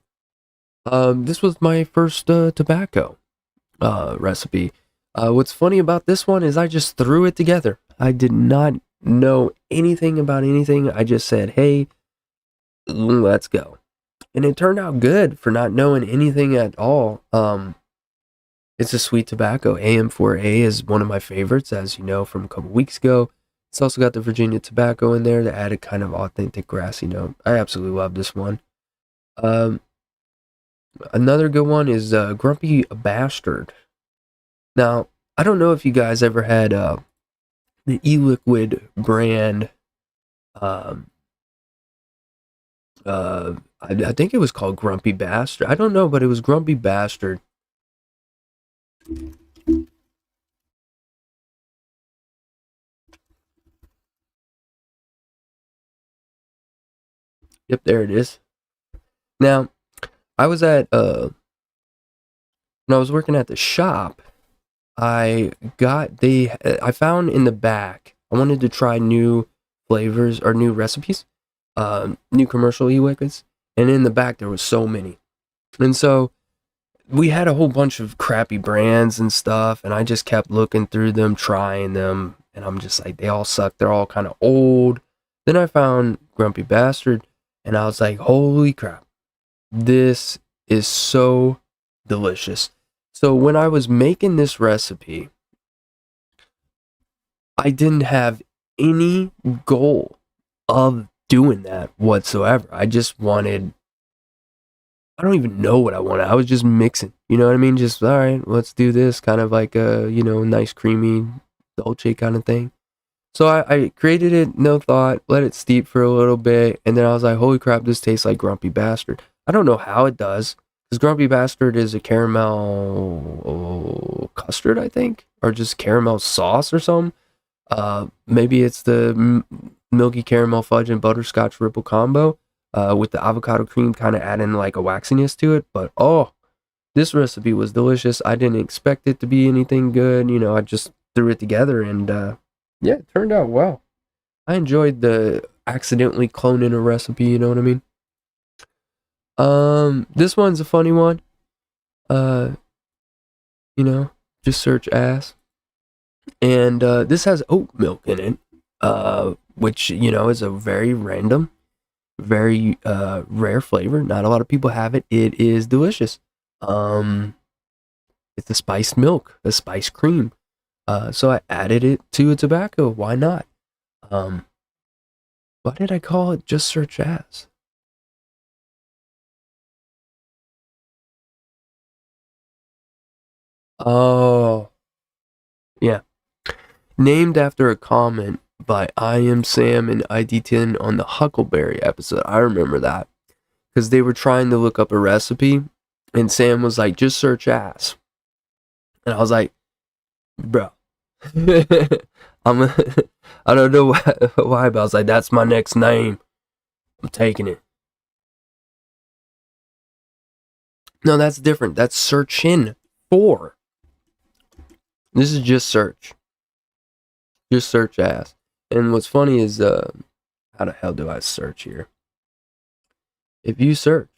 This was my first tobacco recipe. What's funny about this one is I just threw it together. I did not know anything about anything. I just said, hey, let's go. And it turned out good for not knowing anything at all. It's a sweet tobacco. AM4A is one of my favorites, as you know from a couple weeks ago. It's also got the Virginia tobacco in there to add a kind of authentic grassy note. I absolutely love this one. Another good one is Grumpy Bastard. Now, I don't know if you guys ever had the e-liquid brand. I think it was called Grumpy Bastard. I don't know, but it was Grumpy Bastard. Yep, there it is. Now, I was at when I was working at the shop, I found in the back, I wanted to try new flavors or new recipes, new commercial e-liquids, and in the back there was so many. And so we had a whole bunch of crappy brands and stuff, and I just kept looking through them, trying them, and I'm just like, they all suck. They're all kind of old. Then I found Grumpy Bastard, and I was like, holy crap, this is so delicious. So when I was making this recipe, I didn't have any goal of doing that whatsoever. I just wanted, I don't even know what I wanted. I was just mixing, you know what I mean? Just, all right, let's do this, kind of like a, nice creamy dolce kind of thing. So I created it, no thought, let it steep for a little bit, and then I was like, holy crap, this tastes like Grumpy Bastard. I don't know how it does, because Grumpy Bastard is a caramel custard, I think, or just caramel sauce or something. Maybe it's the milky caramel fudge and butterscotch ripple combo with the avocado cream kind of adding like a waxiness to it. But this recipe was delicious. I didn't expect it to be anything good. I just threw it together, and Yeah, it turned out well. I enjoyed the accidentally cloning a recipe, you know what I mean? This one's a funny one. Uh, you know, just search ass. And this has oat milk in it. Which, is a very random, very rare flavor. Not a lot of people have it. It is delicious. Um, it's a spiced milk, a spiced cream. So I added it to a tobacco. Why not? Um, why did I call it just search as? Oh, yeah. Named after a comment by I Am Sam and ID10 on the Huckleberry episode. I remember that because they were trying to look up a recipe, and Sam was like, "Just search ass," and I was like, "Bro, I'm a, I don't know why, but I was like, that's my next name. I'm taking it." No, that's different. That's searching for. This is just search. Just search ass. And what's funny is, how the hell do I search here? If you search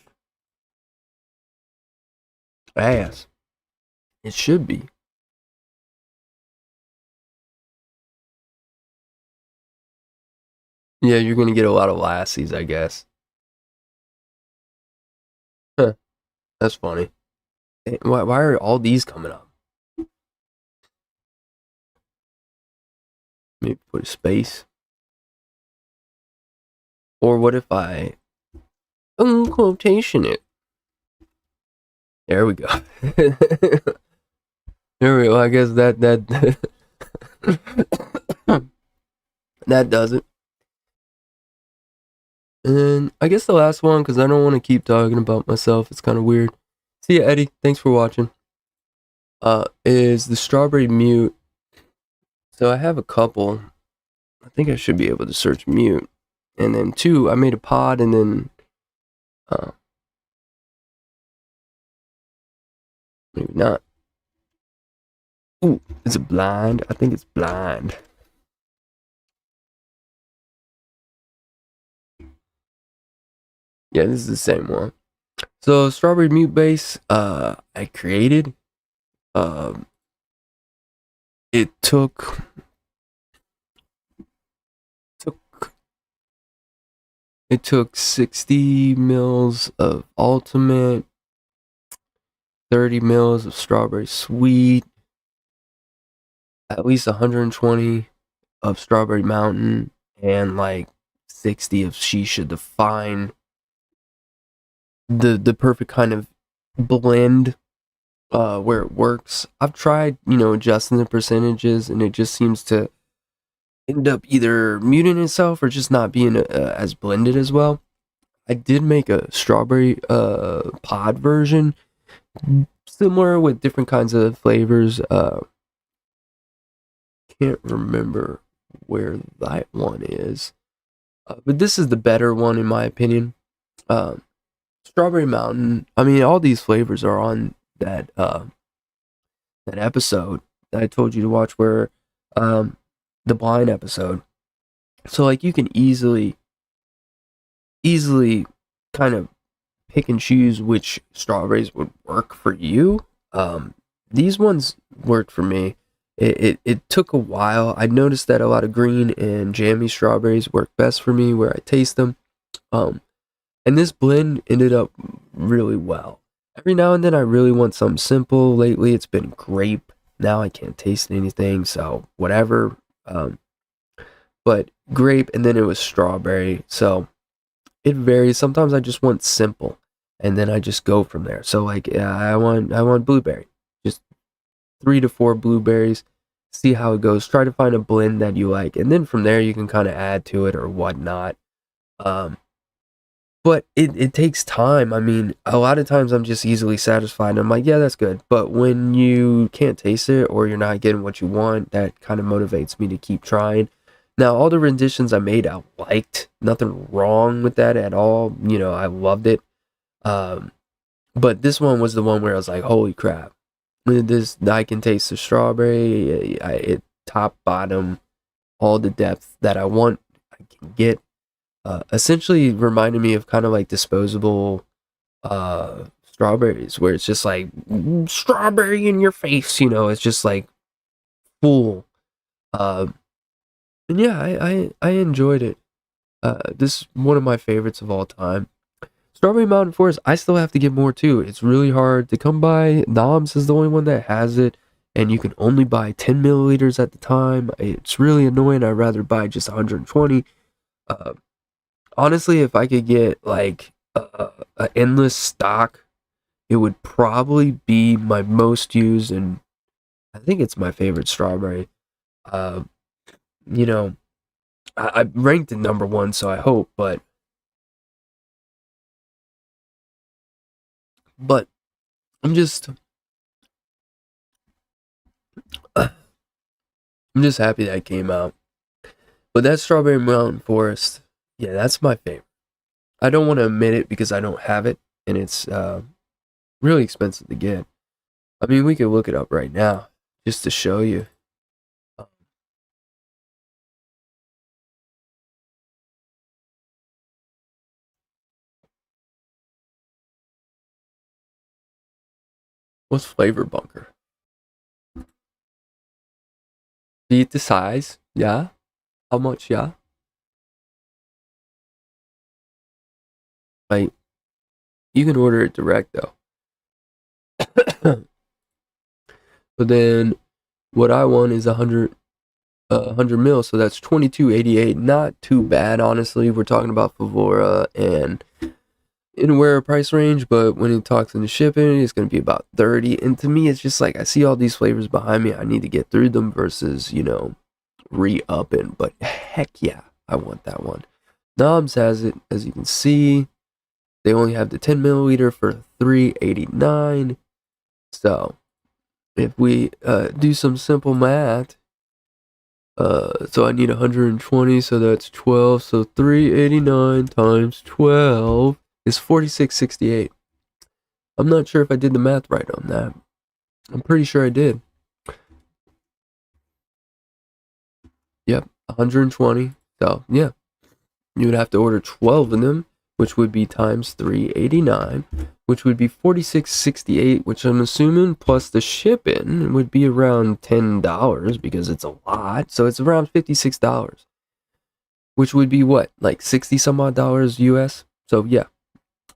ass, it should be. Yeah, you're gonna get a lot of lassies, I guess. Huh, that's funny. Why are all these coming up? Maybe put a space. Or what if I unquotation it? There we go. There we go. I guess that that does it. And then I guess the last one, because I don't want to keep talking about myself. It's kind of weird. See ya, Eddie. Thanks for watching. Is the strawberry mute. So I have a couple. I think I should be able to search mute. And then two, I made a pod, and then maybe not. Ooh, is it blind? I think it's blind. Yeah, this is the same one. So strawberry mute base, I created. Um, it took it took 60 mils of ultimate, 30 mils of strawberry sweet, at least 120 of strawberry mountain, and like 60 of shisha to find the perfect kind of blend where it works. I've tried, adjusting the percentages, and it just seems to end up either muting itself or just not being as blended as well. I did make a strawberry pod version, similar with different kinds of flavors. Can't remember where that one is, but this is the better one in my opinion. Strawberry Mountain. I mean, all these flavors are on that episode that I told you to watch, where the blind episode. So like you can easily kind of pick and choose which strawberries would work for you. These ones worked for me. It took a while. I noticed that a lot of green and jammy strawberries work best for me where I taste them. And this blend ended up really well. Every now and then I really want something simple. Lately it's been grape. Now I can't taste anything, so whatever. But grape, and then it was strawberry. So it varies. Sometimes I just want simple, and then I just go from there. So like, yeah, I want blueberry. Just 3 to 4 blueberries. See how it goes. Try to find a blend that you like, and then from there you can kind of add to it or whatnot. But it takes time. I mean, a lot of times I'm just easily satisfied. And I'm like, yeah, that's good. But when you can't taste it or you're not getting what you want, that kind of motivates me to keep trying. Now, all the renditions I made, I liked. Nothing wrong with that at all. I loved it. But this one was the one where I was like, holy crap. I can taste the strawberry. It top, bottom, all the depth that I want, I can get. Essentially reminded me of kind of like disposable strawberries, where it's just like strawberry in your face, it's just like full. Uh, and yeah, I enjoyed it. This is one of my favorites of all time. Strawberry Mountain Forest, I still have to get more too. It's really hard to come by. Noms is the only one that has it, and you can only buy 10 milliliters at the time. It's really annoying. I'd rather buy just 120. Uh, Honestly, if I could get like an endless stock, it would probably be my most used, and I think it's my favorite strawberry. Uh, you know, I ranked it number one, so I hope, but I'm just I'm just happy that it came out. But that Strawberry Mountain Forest, yeah, that's my favorite. I don't want to admit it because I don't have it, and it's really expensive to get. I mean, we could look it up right now just to show you. What's Flavor Bunker? Beat the size? Yeah. How much? Yeah. Like, you can order it direct though. But then what I want is 100 mil, so that's 22.88. Not too bad, honestly. We're talking about Favora and anywhere price range, but when it talks into shipping, it's going to be about 30. And to me, it's just like I see all these flavors behind me. I need to get through them versus, re-upping. But heck yeah, I want that one. Knobs has it, as you can see. They only have the 10 milliliter for 3.89. So if we do some simple math, so I need 120, so that's 12. So 389 times 12 is 46.68. I'm not sure if I did the math right on that. I'm pretty sure I did. Yep, 120. So yeah, you would have to order 12 of them, which would be times 389, which would be 46.68, which I'm assuming plus the shipping would be around $10 because it's a lot. So it's around $56, which would be what, like 60 some odd dollars US. So yeah,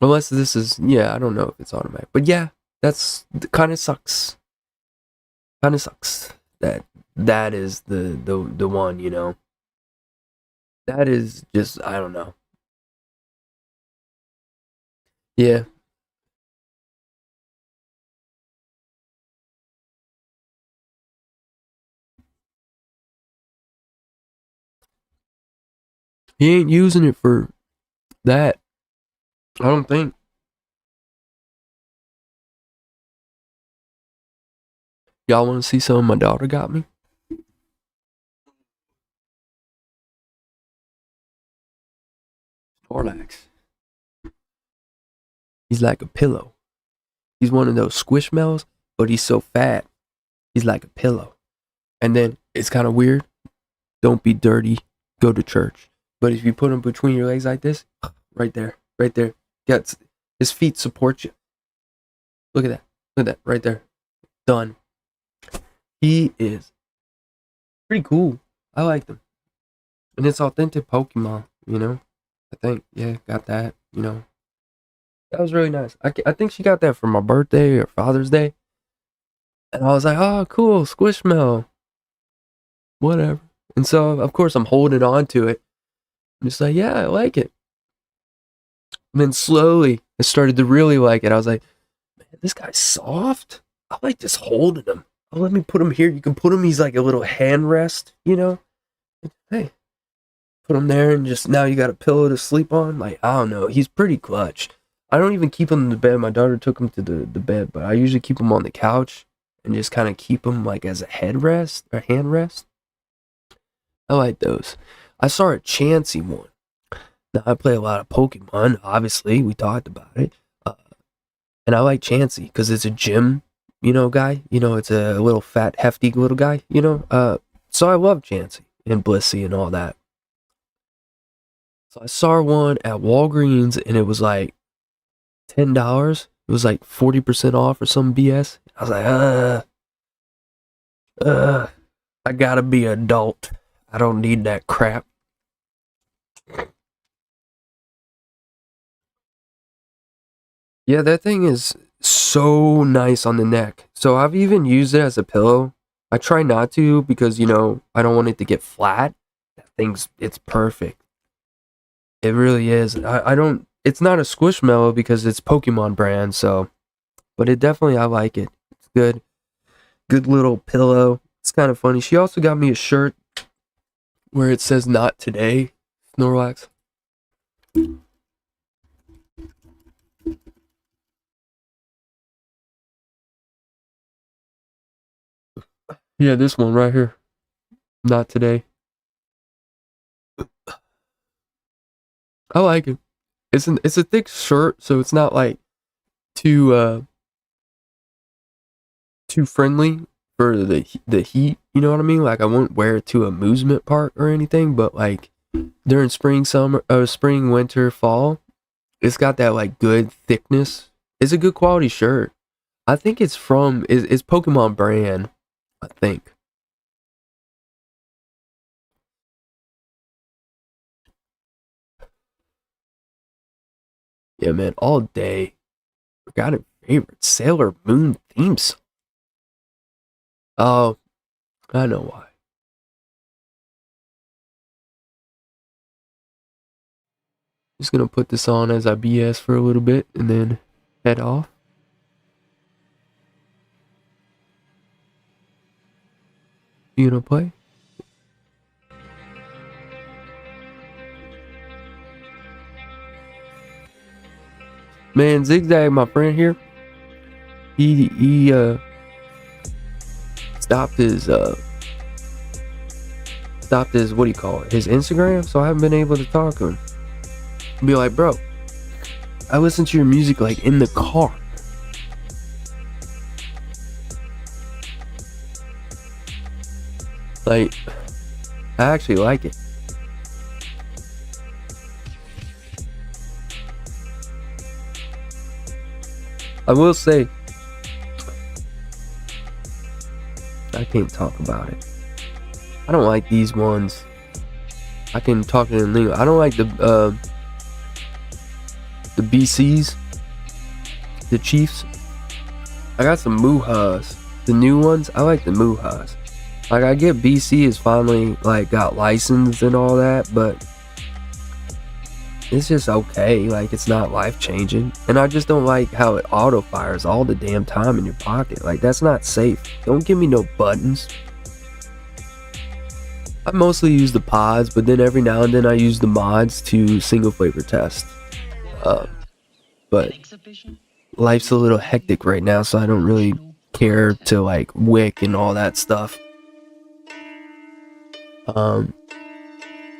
unless this is, yeah, I don't know if it's automatic, but yeah, that's kind of sucks. Kind of sucks that is the one, that is just, I don't know. Yeah, he ain't using it for that. I don't think. Y'all want to see something my daughter got me? Snorlax. He's like a pillow. He's one of those squishmallows, but he's so fat. He's like a pillow. And then it's kind of weird. Don't be dirty. Go to church. But if you put him between your legs like this, right there, yeah, his feet support you. Look at that. Look at that. Right there. Done. He is pretty cool. I like them. And it's authentic Pokemon. I think, yeah, got that. That was really nice. I think she got that for my birthday or Father's Day. And I was like, oh, cool, Squishmallow. Whatever. And so, of course, I'm holding on to it. I'm just like, yeah, I like it. And then slowly, I started to really like it. I was like, man, this guy's soft. I like just holding him. Oh, let me put him here. You can put him, he's like a little hand rest. Hey, put him there and just now you got a pillow to sleep on. Like, I don't know. He's pretty clutch. I don't even keep him in the bed. My daughter took him to the bed, but I usually keep him on the couch and just kind of keep him like as a headrest or hand rest. I like those. I saw a Chansey one. Now, I play a lot of Pokemon, obviously. We talked about it. Uh, and I like Chansey because it's a gym, guy. It's a little fat, hefty little guy. So I love Chansey. and Blissey and all that. So I saw one at Walgreens and it was like $10. It was like 40% off or some BS. I was like, I gotta be adult. I don't need that crap. Yeah, that thing is so nice on the neck. So I've even used it as a pillow. I try not to because, you know, I don't want it to get flat. That thing's, it's perfect. It really is. I don't, it's not a Squishmallow because it's Pokemon brand, so, but it definitely, I like it. It's good. Good little pillow. It's kind of funny. She also got me a shirt where it says "Not Today," Snorlax. Yeah, this one right here. Not today. I like it. It's a thick shirt, so it's not like too too friendly for the heat. You know what I mean? Like I won't wear it to amusement park or anything, but like during spring, winter, fall, it's got that like good thickness. It's a good quality shirt. I think it's Pokemon brand. I think. Yeah, man, all day. Forgot a favorite Sailor Moon theme song. Oh, I know why. Just gonna put this on as I BS for a little bit and then head off. You gonna play? Man, Zigzag, my friend here, he stopped his what do you call it? His Instagram, so I haven't been able to talk to him. Be like, bro, I listen to your music like in the car. Like, I actually like it. I will say, I can't talk about it. I don't like these ones. I can talk in lingo. I don't like the BCs, the Chiefs. I got some Muhas, the new ones. I like the Muhas. Like I get BC is finally like got licensed and all that, but it's just okay. Like it's not life changing, and I just don't like how it auto fires all the damn time in your pocket. Like that's not safe. Don't give me no buttons. I mostly use the pods, but then every now and then I use the mods to single flavor test. But life's a little hectic right now, so I don't really care to like wick and all that stuff.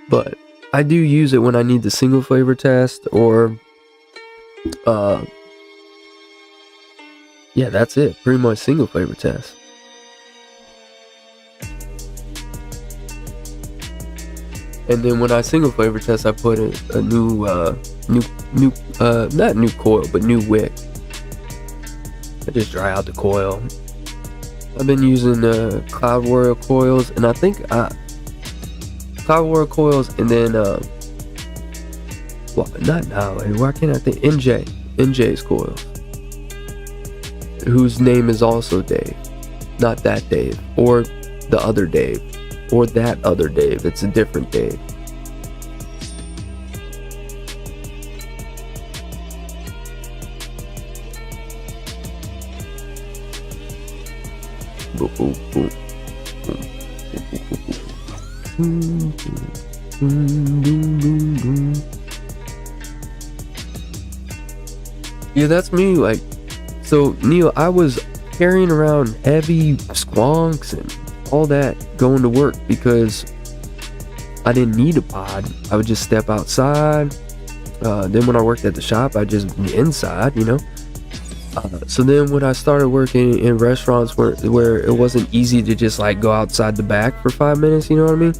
But I do use it when I need the single flavor test or yeah, that's it. Pretty much single flavor test. And then when I single flavor test, I put a new not new coil, but new wick. I just dry out the coil. I've been using Cloud Warrior coils, and I think Cloud Warrior coils, and then well, not now. Why can't I think NJ's coils, whose name is also Dave, not that Dave, or the other Dave, or that other Dave. It's a different Dave. Boom, boom, boom. Yeah, that's me. Like, so Neil, I was carrying around heavy squonks and all that going to work because I didn't need a pod. I would just step outside. Then when I worked at the shop, I just be inside, you know. So then when I started working in restaurants where it wasn't easy to just like go outside the back for 5 minutes, you know what I mean?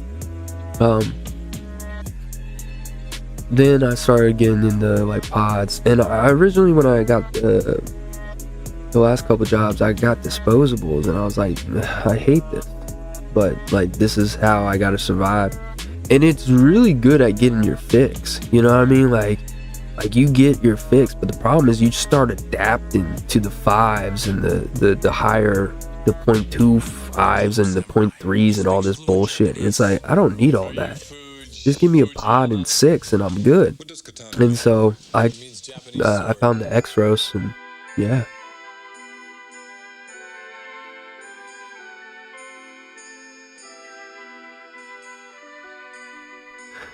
Then I started getting into like pods, and I originally, when I got the last couple jobs, I got disposables, and I was like, I hate this, but like this is how I gotta survive. And it's really good at getting your fix, you know what I mean? Like you get your fix, but the problem is you start adapting to the 5s and the higher, the 0.25s and the 0.3s and all this bullshit. And it's like, I don't need all that. Just give me a pod and 6 and I'm good. And so I found the X-Rose, and yeah.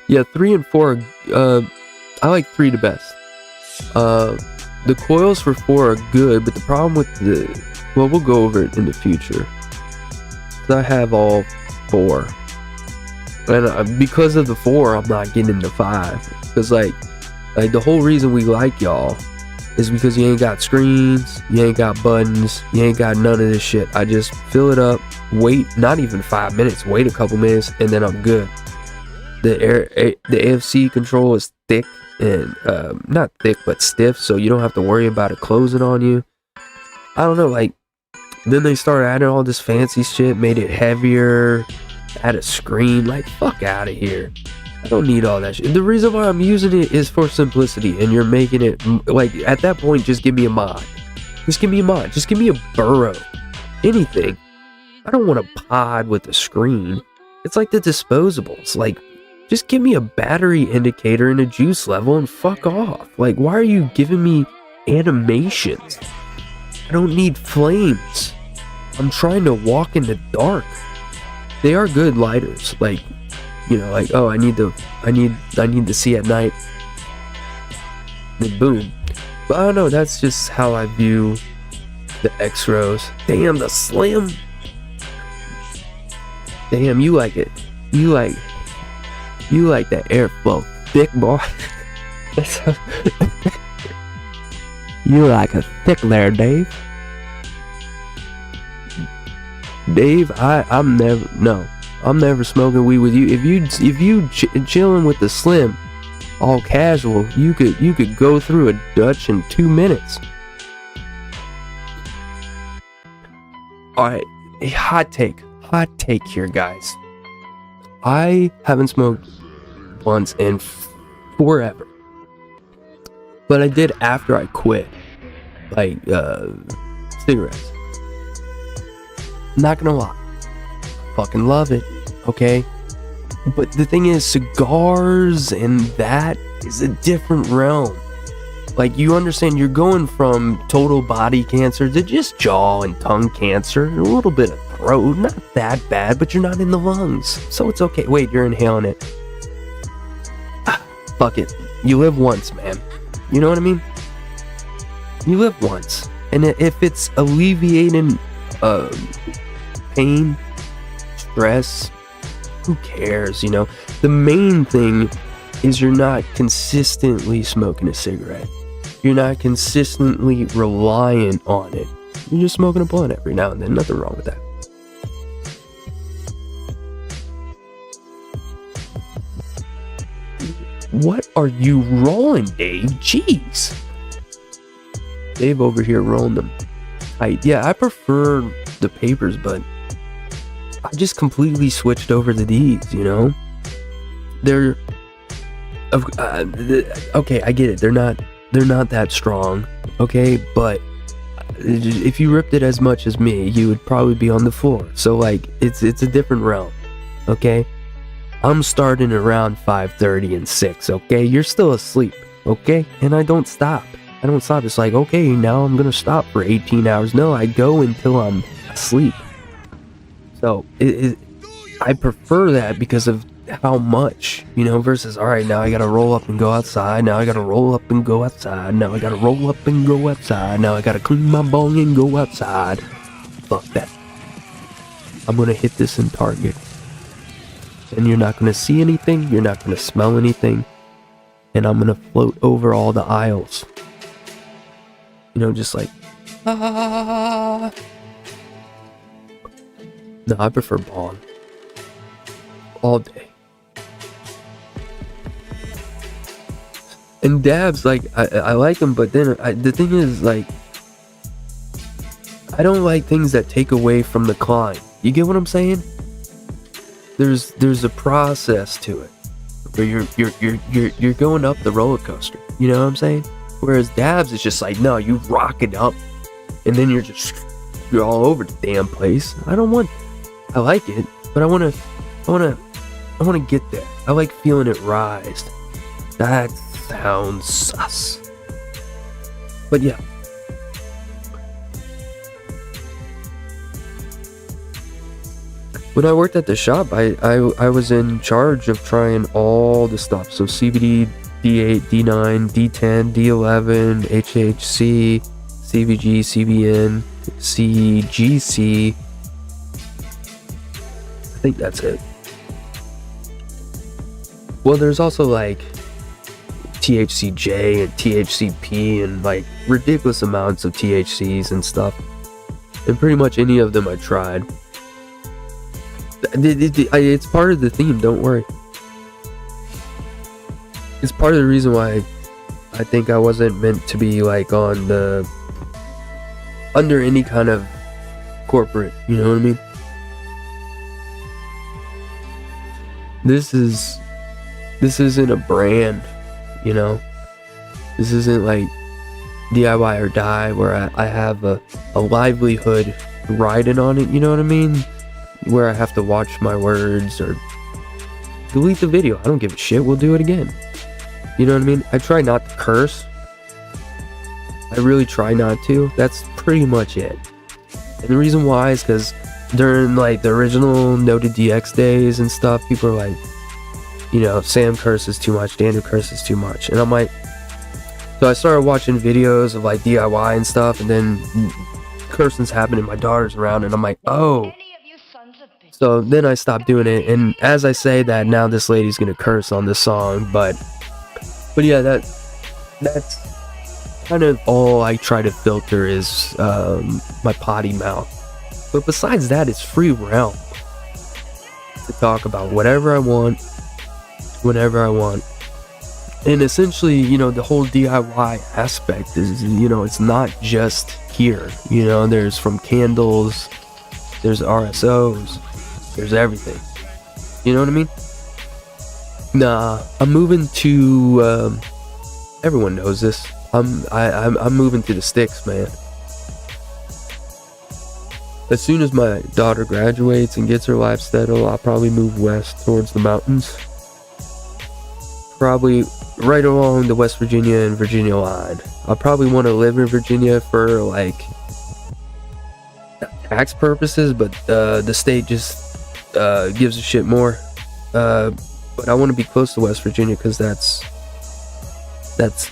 Yeah, 3 and 4, I like 3 the best. The coils for 4 are good, but the problem with well, we'll go over it in the future. I have all 4. And because of the 4, I'm not getting into 5. Because like the whole reason we like y'all is because you ain't got screens, you ain't got buttons, you ain't got none of this shit. I just fill it up, wait, not even 5 minutes, wait a couple minutes, and then I'm good. The AFC control is thick and not thick but stiff, so you don't have to worry about it closing on you. I don't know, like then they started adding all this fancy shit, made it heavier, add a screen. Like, fuck out of here. I don't need all that shit. The reason why I'm using it is for simplicity, and you're making it like, at that point, just give me a mod. Just give me a mod. Just give me a burrow. Anything. I don't want a pod with a screen. It's like the disposables. Like, just give me a battery indicator and a juice level and fuck off. Like, why are you giving me animations? I don't need flames. I'm trying to walk in the dark. They are good lighters. Like, you know, like, oh, I need to see at night. Then boom. But I don't know, that's just how I view the X-Rose. Damn, the slim. Damn, you like it. You like that airflow, thick boy. You like a thick there, Dave. Dave, I'm never smoking weed with you. If you chilling with the slim, all casual, you could go through a Dutch in 2 minutes. All right, a hot take here, guys. I haven't smoked once in forever, but I did after I quit, like cigarettes. Not gonna lie, fucking love it, okay? But the thing is, cigars and that is a different realm. Like, you understand, you're going from total body cancer to just jaw and tongue cancer, and a little bit of throat, not that bad, but you're not in the lungs, so it's okay. Wait, you're inhaling it. Fuck it. You live once, man. You know what I mean? You live once. And if it's alleviating pain, stress, who cares, you know? The main thing is you're not consistently smoking a cigarette. You're not consistently reliant on it. You're just smoking a blunt every now and then. Nothing wrong with that. What are you rolling, Dave? Jeez. Dave over here rolling them tight. Yeah, I prefer the papers, but I just completely switched over to these, you know? They're... okay, I get it. They're not that strong, okay? But if you ripped it as much as me, you would probably be on the floor. So, like, it's a different realm, okay? I'm starting around 5:30 and 6, okay? You're still asleep, okay? And I don't stop. It's like, okay, now I'm gonna stop for 18 hours. No, I go until I'm asleep. So, I prefer that because of how much, you know, versus, alright, now I gotta roll up and go outside. Now I gotta roll up and go outside. Now I gotta roll up and go outside. Now I gotta clean my bong and go outside. Fuck that. I'm gonna hit this in Target. And you're not gonna see anything, you're not gonna smell anything, and I'm gonna float over all the aisles. You know, just like, ah. No, I prefer bong. All day. And dabs, like, I like them, but then the thing is, like, I don't like things that take away from the climb. You get what I'm saying? There's a process to it where you're going up the roller coaster. You know what I'm saying? Whereas dabs is just like, no, you rock it up, and then you're all over the damn place. I like it, but I wanna get there. I like feeling it rise. That sounds sus. But yeah. When I worked at the shop, I was in charge of trying all the stuff. So CBD, D8, D9, D10, D11, HHC, CBG, CBN, CGC. I think that's it. Well, there's also like THCJ and THCP and like ridiculous amounts of THCs and stuff. And pretty much any of them I tried. It's part of the theme, don't worry. It's part of the reason why I think I wasn't meant to be like under any kind of corporate, you know what I mean? This isn't a brand, you know? This isn't like DIY or die where I have a livelihood riding on it, you know what I mean? Where I have to watch my words or delete the video. I don't give a shit. We'll do it again. You know what I mean? I try not to curse. I really try not to. That's pretty much it. And the reason why is because during like the original Noted DX days and stuff, people are like, you know, Sam curses too much, Daniel curses too much. And I'm like, so I started watching videos of like DIY and stuff, and then cursing's happening, my daughter's around, and I'm like, oh. So then I stopped doing it, and as I say that, now this lady's gonna curse on this song, but yeah, that's kind of all I try to filter is my potty mouth. But besides that, it's free realm to talk about whatever I want, whenever I want. And essentially, you know, the whole DIY aspect is, you know, it's not just here. You know, there's from candles, there's RSOs, there's everything. You know what I mean? Nah, I'm moving to, everyone knows this. I'm moving to the sticks, man. As soon as my daughter graduates and gets her life settled, I'll probably move west towards the mountains. Probably right along the West Virginia and Virginia line. I'll probably want to live in Virginia for like tax purposes, but the state just gives a shit more. But I want to be close to West Virginia because that's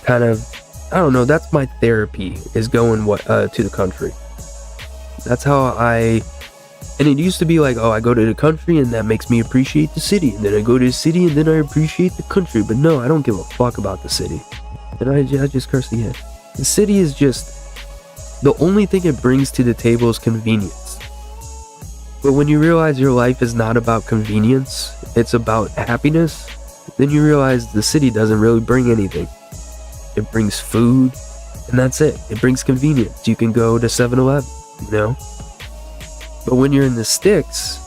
kind of, I don't know, that's my therapy, is going to the country. That's how and it used to be like, oh, I go to the country and that makes me appreciate the city, and then I go to the city and then I appreciate the country. But no, I don't give a fuck about the city. And I just cursed again. The city is just, the only thing it brings to the table is convenience. But when you realize your life is not about convenience, it's about happiness, then you realize the city doesn't really bring anything. It brings food, and that's it. It brings convenience. You can go to 7-Eleven, you know? But when you're in the sticks,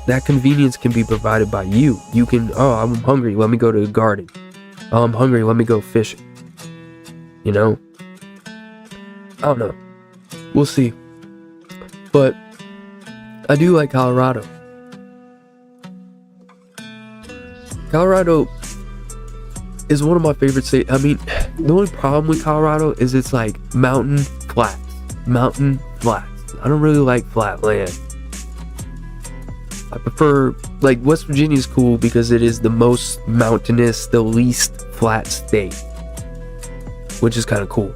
that convenience can be provided by you. You can, oh, I'm hungry, let me go to the garden. Oh, I'm hungry, let me go fishing. You know? I don't know. We'll see. But I do like Colorado. Colorado is one of my favorite states. I mean, the only problem with Colorado is it's like mountain flats. Mountain flats. I don't really like flat land. I prefer, like, West Virginia is cool because it is the most mountainous, the least flat state, which is kind of cool.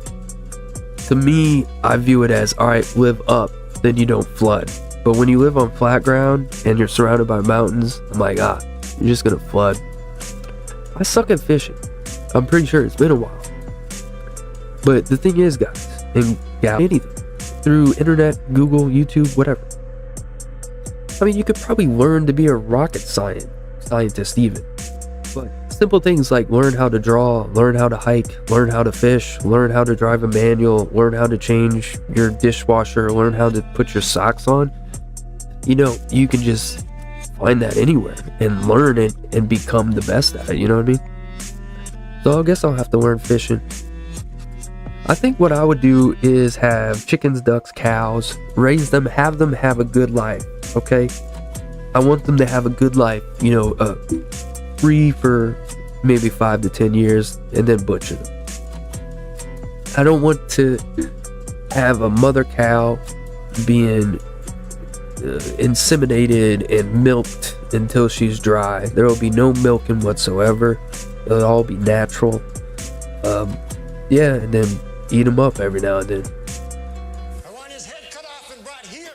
To me, I view it as, alright, live up, then you don't flood. But when you live on flat ground and you're surrounded by mountains, I'm like, you're just gonna flood. I suck at fishing. I'm pretty sure it's been a while. But the thing is, guys, and yeah, anything through internet, Google, YouTube, whatever. I mean, you could probably learn to be a rocket scientist even. But simple things like learn how to draw, learn how to hike, learn how to fish, learn how to drive a manual, learn how to change your dishwasher, learn how to put your socks on. You know, you can just find that anywhere and learn it and become the best at it, you know what I mean? So I guess I'll have to learn fishing. I think what I would do is have chickens, ducks, cows, raise them have a good life, okay? I want them to have a good life, you know, free for maybe 5 to 10 years and then butcher them. I don't want to have a mother cow being inseminated and milked until she's dry. There will be no milking whatsoever. It'll all be natural. Yeah, and then eat them up every now and then. I want his head cut off and brought here.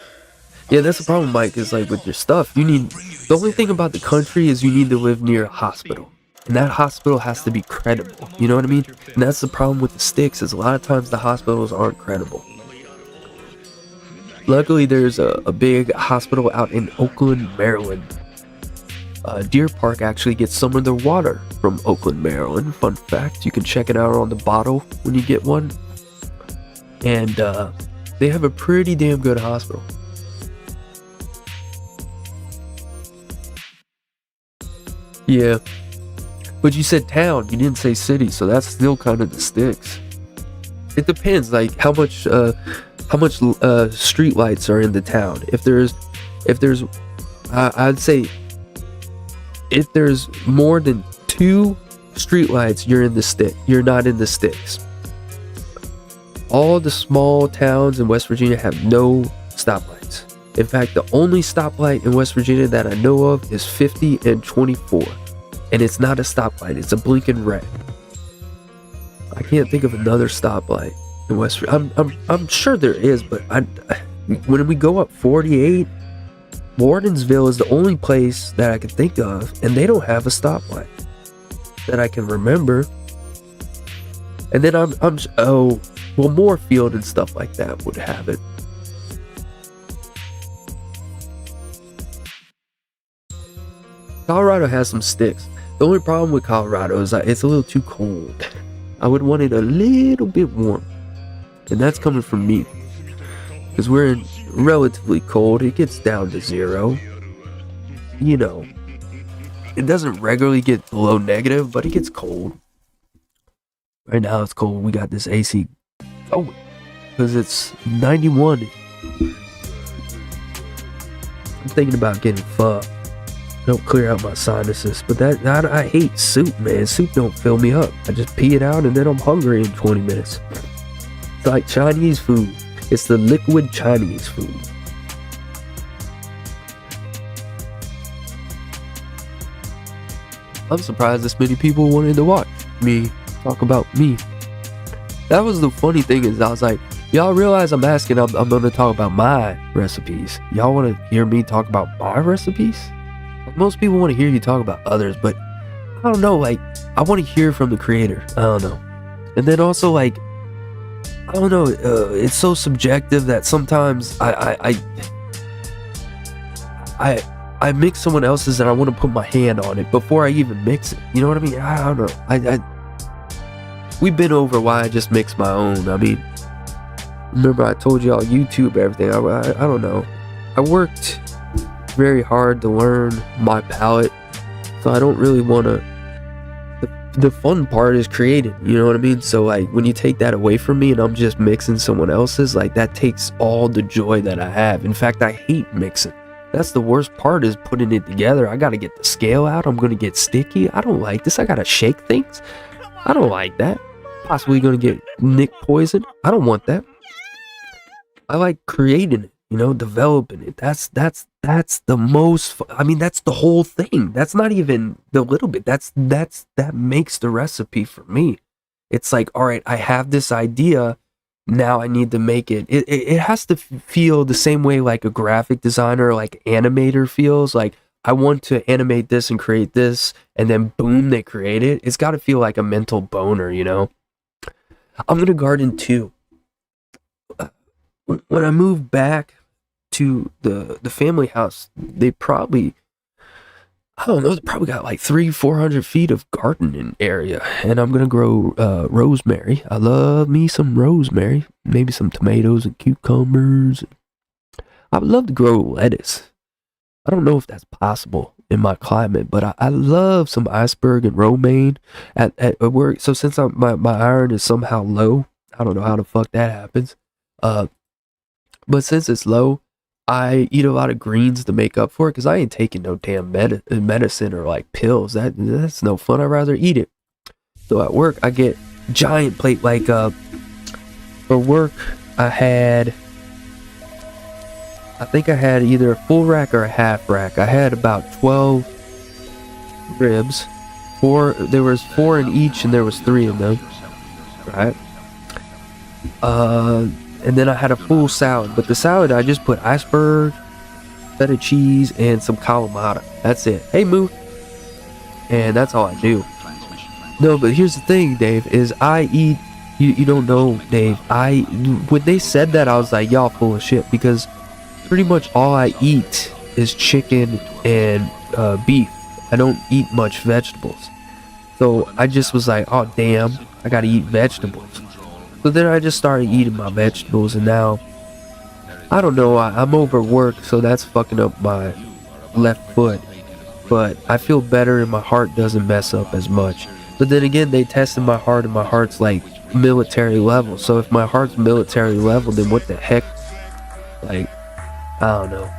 Yeah, that's the problem, Mike, is like with your stuff. The only thing about the country is you need to live near a hospital. And that hospital has to be credible. You know what I mean? And that's the problem with the sticks, is a lot of times the hospitals aren't credible. Luckily, there's a big hospital out in Oakland, Maryland. Deer Park actually gets some of their water from Oakland, Maryland. Fun fact, you can check it out on the bottle when you get one. And they have a pretty damn good hospital. Yeah, but you said town, you didn't say city, so that's still kind of the sticks. It depends, like how much street lights are in the town. If there's I'd say if there's more than 2 street lights, you're not in the sticks. All the small towns in West Virginia have no stoplights. In fact, the only stoplight in West Virginia that I know of is 50 and 24. And it's not a stoplight, it's a blinking red. I can't think of another stoplight in West Virginia. I'm sure there is, but when we go up 48, Wardensville is the only place that I can think of, and they don't have a stoplight that I can remember. And then Moorfield and stuff like that would have it. Colorado has some sticks. The only problem with Colorado is that it's a little too cold. I would want it a little bit warm. And that's coming from me. Because we're in relatively cold. It gets down to 0. You know. It doesn't regularly get below negative, but it gets cold. Right now it's cold. We got this AC going. Because it's 91. I'm thinking about getting pho. Don't clear out my sinuses, but I hate soup, man. Soup don't fill me up. I just pee it out and then I'm hungry in 20 minutes. It's like Chinese food. It's the liquid Chinese food. I'm surprised this many people wanted to watch me talk about me. That was the funny thing, is I was like, y'all realize I'm going to talk about my recipes. Y'all want to hear me talk about my recipes? Most people want to hear you talk about others, but I don't know, like, I want to hear from the creator. I don't know. And then also, like, I don't know, it's so subjective that sometimes I mix someone else's and I want to put my hand on it before I even mix it. You know what I mean? I don't know. We've been over why I just mix my own. I mean, remember I told y'all YouTube everything. I don't know. I worked very hard to learn my palette, so I don't really want to. The fun part is creating, you know what I mean? So like when you take that away from me and I'm just mixing someone else's, like that takes all the joy that I have. In fact, I hate mixing. That's the worst part, is putting it together. I gotta get the scale out. I'm gonna get sticky. I don't like this. I gotta shake things. I don't like that. Possibly gonna get Nick poisoned. I don't want that. I like creating it, you know, developing it. That's the most, I mean, that's the whole thing. That's not even the little bit. That makes the recipe for me. It's like, all right, I have this idea. Now I need to make it. It has to feel the same way like a graphic designer, like animator feels. Like, I want to animate this and create this, and then boom, they create it. It's got to feel like a mental boner, you know? I'm gonna garden too. When I move back to the family house, they probably, I don't know, they probably got like 400 feet of gardening area, and I'm gonna grow rosemary. I love me some rosemary, maybe some tomatoes and cucumbers. I would love to grow lettuce. I don't know if that's possible in my climate, but I love some iceberg and romaine at work. So since my iron is somehow low, I don't know how the fuck that happens. But since it's low, I eat a lot of greens to make up for it, because I ain't taking no damn medicine or like pills. That's no fun. I'd rather eat it. So at work, I get giant plate. Like for work, I think I had either a full rack or a half rack. I had about 12 ribs. There was 4 in each, and there was 3 in them. Right? And then I had a full salad, but the salad I just put iceberg, feta cheese, and some calamata. That's it. Hey, Moo. And that's all I do. No, but here's the thing, Dave, is I eat, you don't know, Dave, when they said that, I was like, y'all full of shit, because pretty much all I eat is chicken and beef. I don't eat much vegetables. So I just was like, oh damn, I gotta eat vegetables. So then I just started eating my vegetables, and now, I don't know, I'm overworked, so that's fucking up my left foot. But I feel better, and my heart doesn't mess up as much. But then again, they tested my heart, and my heart's like military level. So if my heart's military level, then what the heck? Like, I don't know.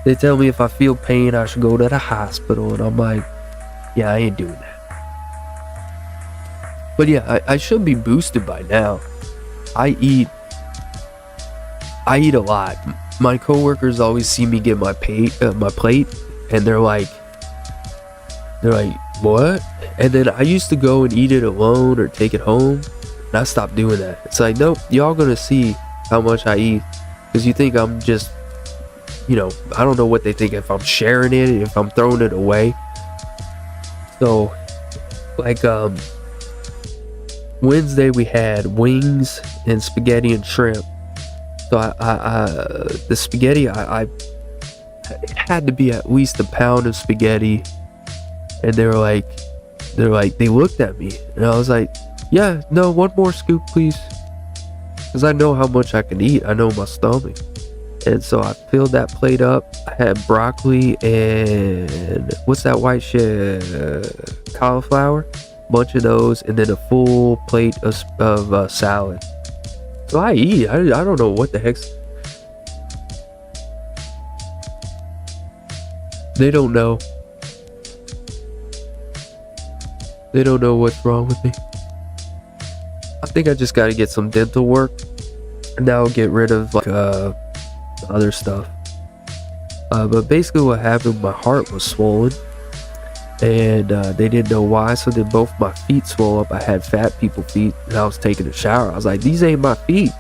They tell me if I feel pain, I should go to the hospital, and I'm like, yeah, I ain't doing that. But yeah, I should be boosted by now. I eat a lot. My coworkers always see me get my plate, and they're like, what? And then I used to go and eat it alone or take it home, and I stopped doing that. It's like, nope, y'all gonna see how much I eat, because you think I'm just, I don't know what they think, if I'm sharing it, if I'm throwing it away. So, like, Wednesday we had wings and spaghetti and shrimp. So the spaghetti, it had to be at least a pound of spaghetti. And they looked at me, and I was like, yeah, no, 1 more scoop, please. Because I know how much I can eat. I know my stomach. And so I filled that plate up. I had broccoli and what's that white shit? Cauliflower. Bunch of those, and then a full plate of salad. So I eat. I don't know what the heck's. They don't know. They don't know what's wrong with me. I think I just got to get some dental work, and that'll get rid of like other stuff. But basically, what happened? My heart was swollen. And they didn't know why, so then both my feet swole up. I had fat people feet, and I was taking a shower. I was like, these ain't my feet.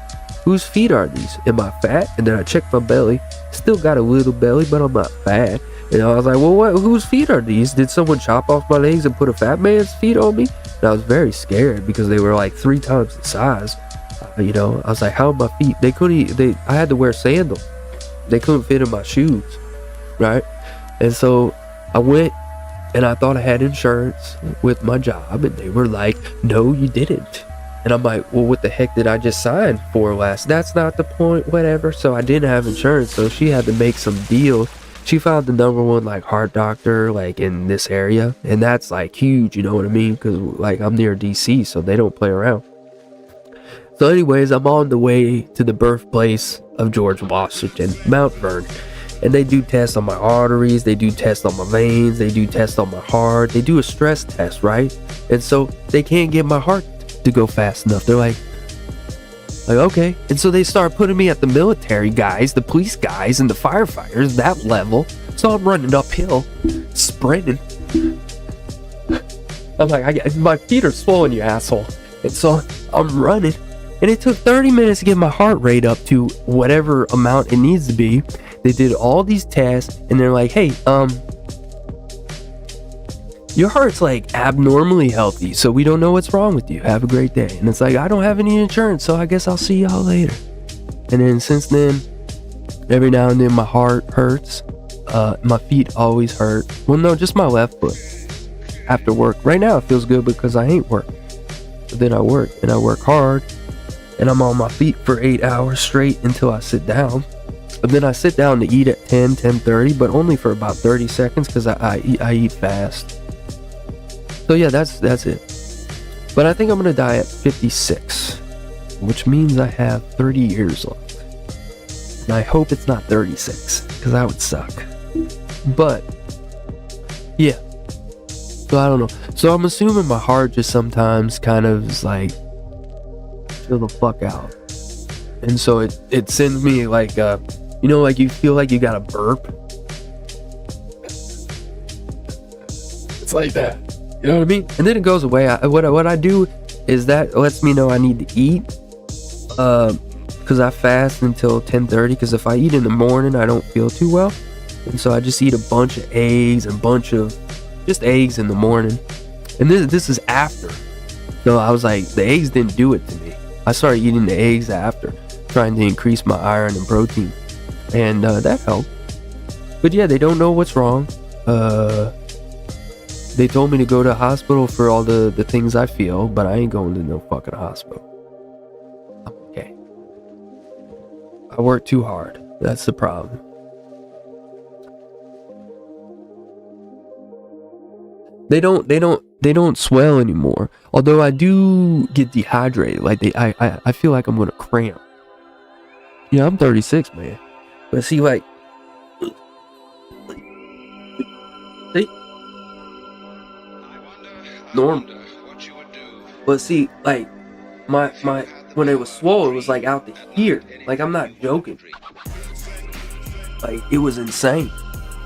Whose feet are these? Am I fat? And then I checked my belly. Still got a little belly, but I'm not fat. And I was like, well, whose feet are these? Did someone chop off my legs and put a fat man's feet on me? And I was very scared, because they were like 3 times the size. I was like, how are my feet? I had to wear sandals. They couldn't fit in my shoes, right? And so I went, and I thought I had insurance with my job, and they were like, no, you didn't. And I'm like, well, what the heck did I just sign for last? That's not the point, whatever. So I didn't have insurance, so she had to make some deal. She found the number 1 like heart doctor like in this area, and that's like huge, you know what I mean? Because like I'm near DC, so they don't play around. So anyways, I'm on the way to the birthplace of George Washington, Mount Vernon. And they do tests on my arteries, they do tests on my veins, they do tests on my heart, they do a stress test, right? And so they can't get my heart to go fast enough. They're like, okay. And so they start putting me at the military guys, the police guys, and the firefighters, that level. So I'm running uphill, sprinting. I'm like, my feet are swollen, you asshole. And so I'm running. And it took 30 minutes to get my heart rate up to whatever amount it needs to be. They did all these tests, and they're like, hey, your heart's like abnormally healthy, so we don't know what's wrong with you. Have a great day. And it's like, I don't have any insurance, so I guess I'll see y'all later. And then since then, every now and then my heart hurts. My feet always hurt. Well, no, just my left foot after work. Right now it feels good because I ain't work. But then I work, and I work hard, and I'm on my feet for 8 hours straight until I sit down. But then I sit down to eat at 10:30, but only for about 30 seconds because I eat fast. So yeah, that's it. But I think I'm gonna die at 56, which means I have 30 years left. And I hope it's not 36, because that would suck. But yeah. So I don't know. So I'm assuming my heart just sometimes kind of is like, chill the fuck out. And so it sends me like like you feel like you got a burp. It's like that. You know what I mean? And then it goes away. What I do is that lets me know I need to eat. Because I fast until 10:30. Because if I eat in the morning, I don't feel too well. And so I just eat a bunch of eggs and just eggs in the morning. And this is after. So I was like, the eggs didn't do it to me. I started eating the eggs after, trying to increase my iron and protein. And that helped. But yeah, they don't know what's wrong. They told me to go to the hospital for all the things I feel, but I ain't going to no fucking hospital. I'm okay. I work too hard. That's the problem. They don't swell anymore. Although I do get dehydrated. Like I feel like I'm gonna cramp. Yeah, I'm 36, man. But see, like, see, normal. But see, like, my when it was swollen, it was like out to here. Like, I'm not joking. Like, it was insane.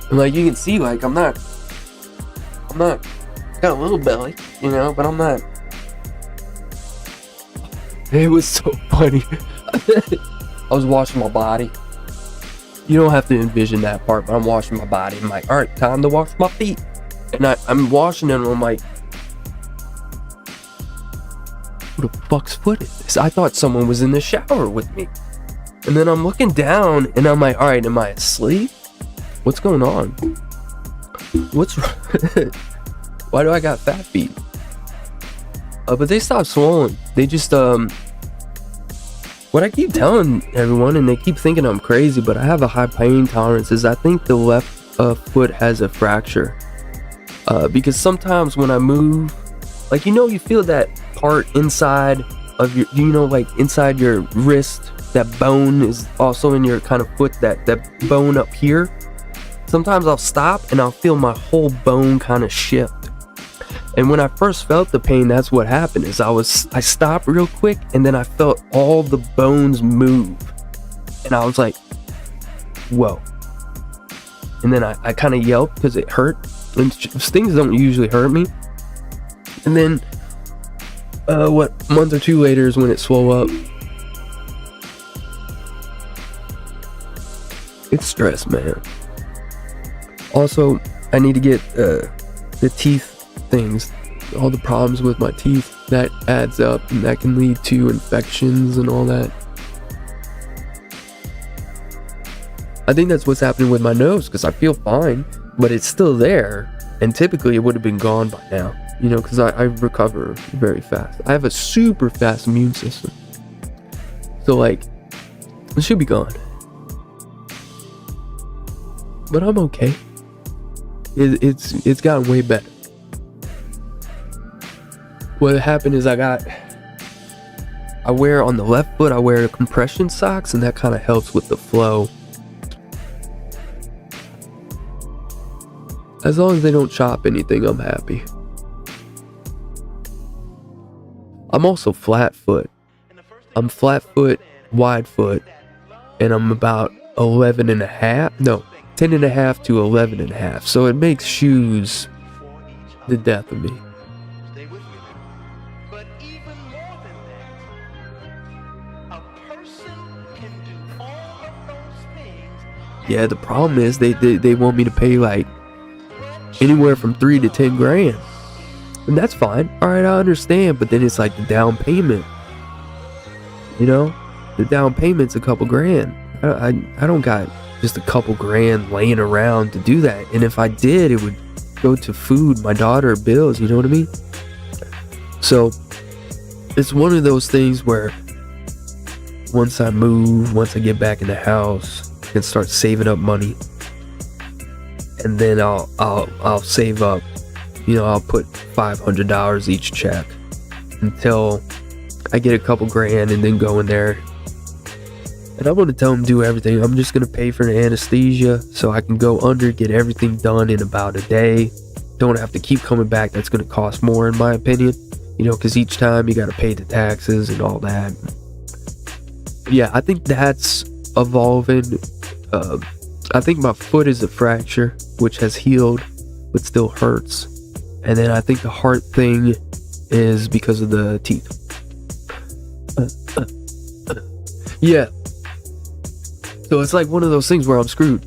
And like you can see, like, I'm not got a little belly, but I'm not. It was so funny. I was washing my body. You don't have to envision that part, but I'm washing my body. I'm like, all right, time to wash my feet. And I'm washing them, and I'm like, who the fuck's foot is this? I thought someone was in the shower with me. And then I'm looking down, and I'm like, all right, am I asleep? What's going on? What's wrong? Why do I got fat feet? But they stopped swollen. They just, what I keep telling everyone, and they keep thinking I'm crazy, but I have a high pain tolerance, is I think the left foot has a fracture. Because sometimes when I move, like, you feel that part inside of your, like inside your wrist, that bone is also in your kind of foot, that bone up here. Sometimes I'll stop and I'll feel my whole bone kind of shift. And when I first felt the pain, that's what happened. Is I stopped real quick, and then I felt all the bones move, and I was like, whoa. And then I kind of yelped because it hurt, and things don't usually hurt me. And then a month or two later is when it swelled up. It's stress, man. Also, I need to get the teeth things, all the problems with my teeth, that adds up, and that can lead to infections and all that. I think that's what's happening with my nose, because I feel fine, but it's still there, and typically it would have been gone by now, because I recover very fast. I have a super fast immune system, so like, it should be gone. But I'm okay. It's gotten way better. What happened is I wear on the left foot, I wear compression socks, and that kind of helps with the flow. As long as they don't chop anything, I'm happy. I'm also flat foot. I'm flat foot, wide foot, and I'm about 10 and a half to 11 and a half. So it makes shoes the death of me. Yeah, the problem is they want me to pay like anywhere from 3 to 10 grand. And that's fine. Alright, I understand. But then it's like the down payment. The down payment's a couple grand. I don't got just a couple grand laying around to do that. And if I did, it would go to food, my daughter, bills, you know what I mean? So it's one of those things where once I move, once I get back in the house, I can start saving up money. And then I'll save up, I'll put $500 each check until I get a couple grand, and then go in there. And I'm going to tell them to do everything. I'm just going to pay for the anesthesia so I can go under, get everything done in about a day. Don't have to keep coming back. That's going to cost more, in my opinion, because each time you got to pay the taxes and all that. Yeah, I think that's evolving. I think my foot is a fracture, which has healed, but still hurts. And then I think the heart thing is because of the teeth. Yeah. So it's like one of those things where I'm screwed.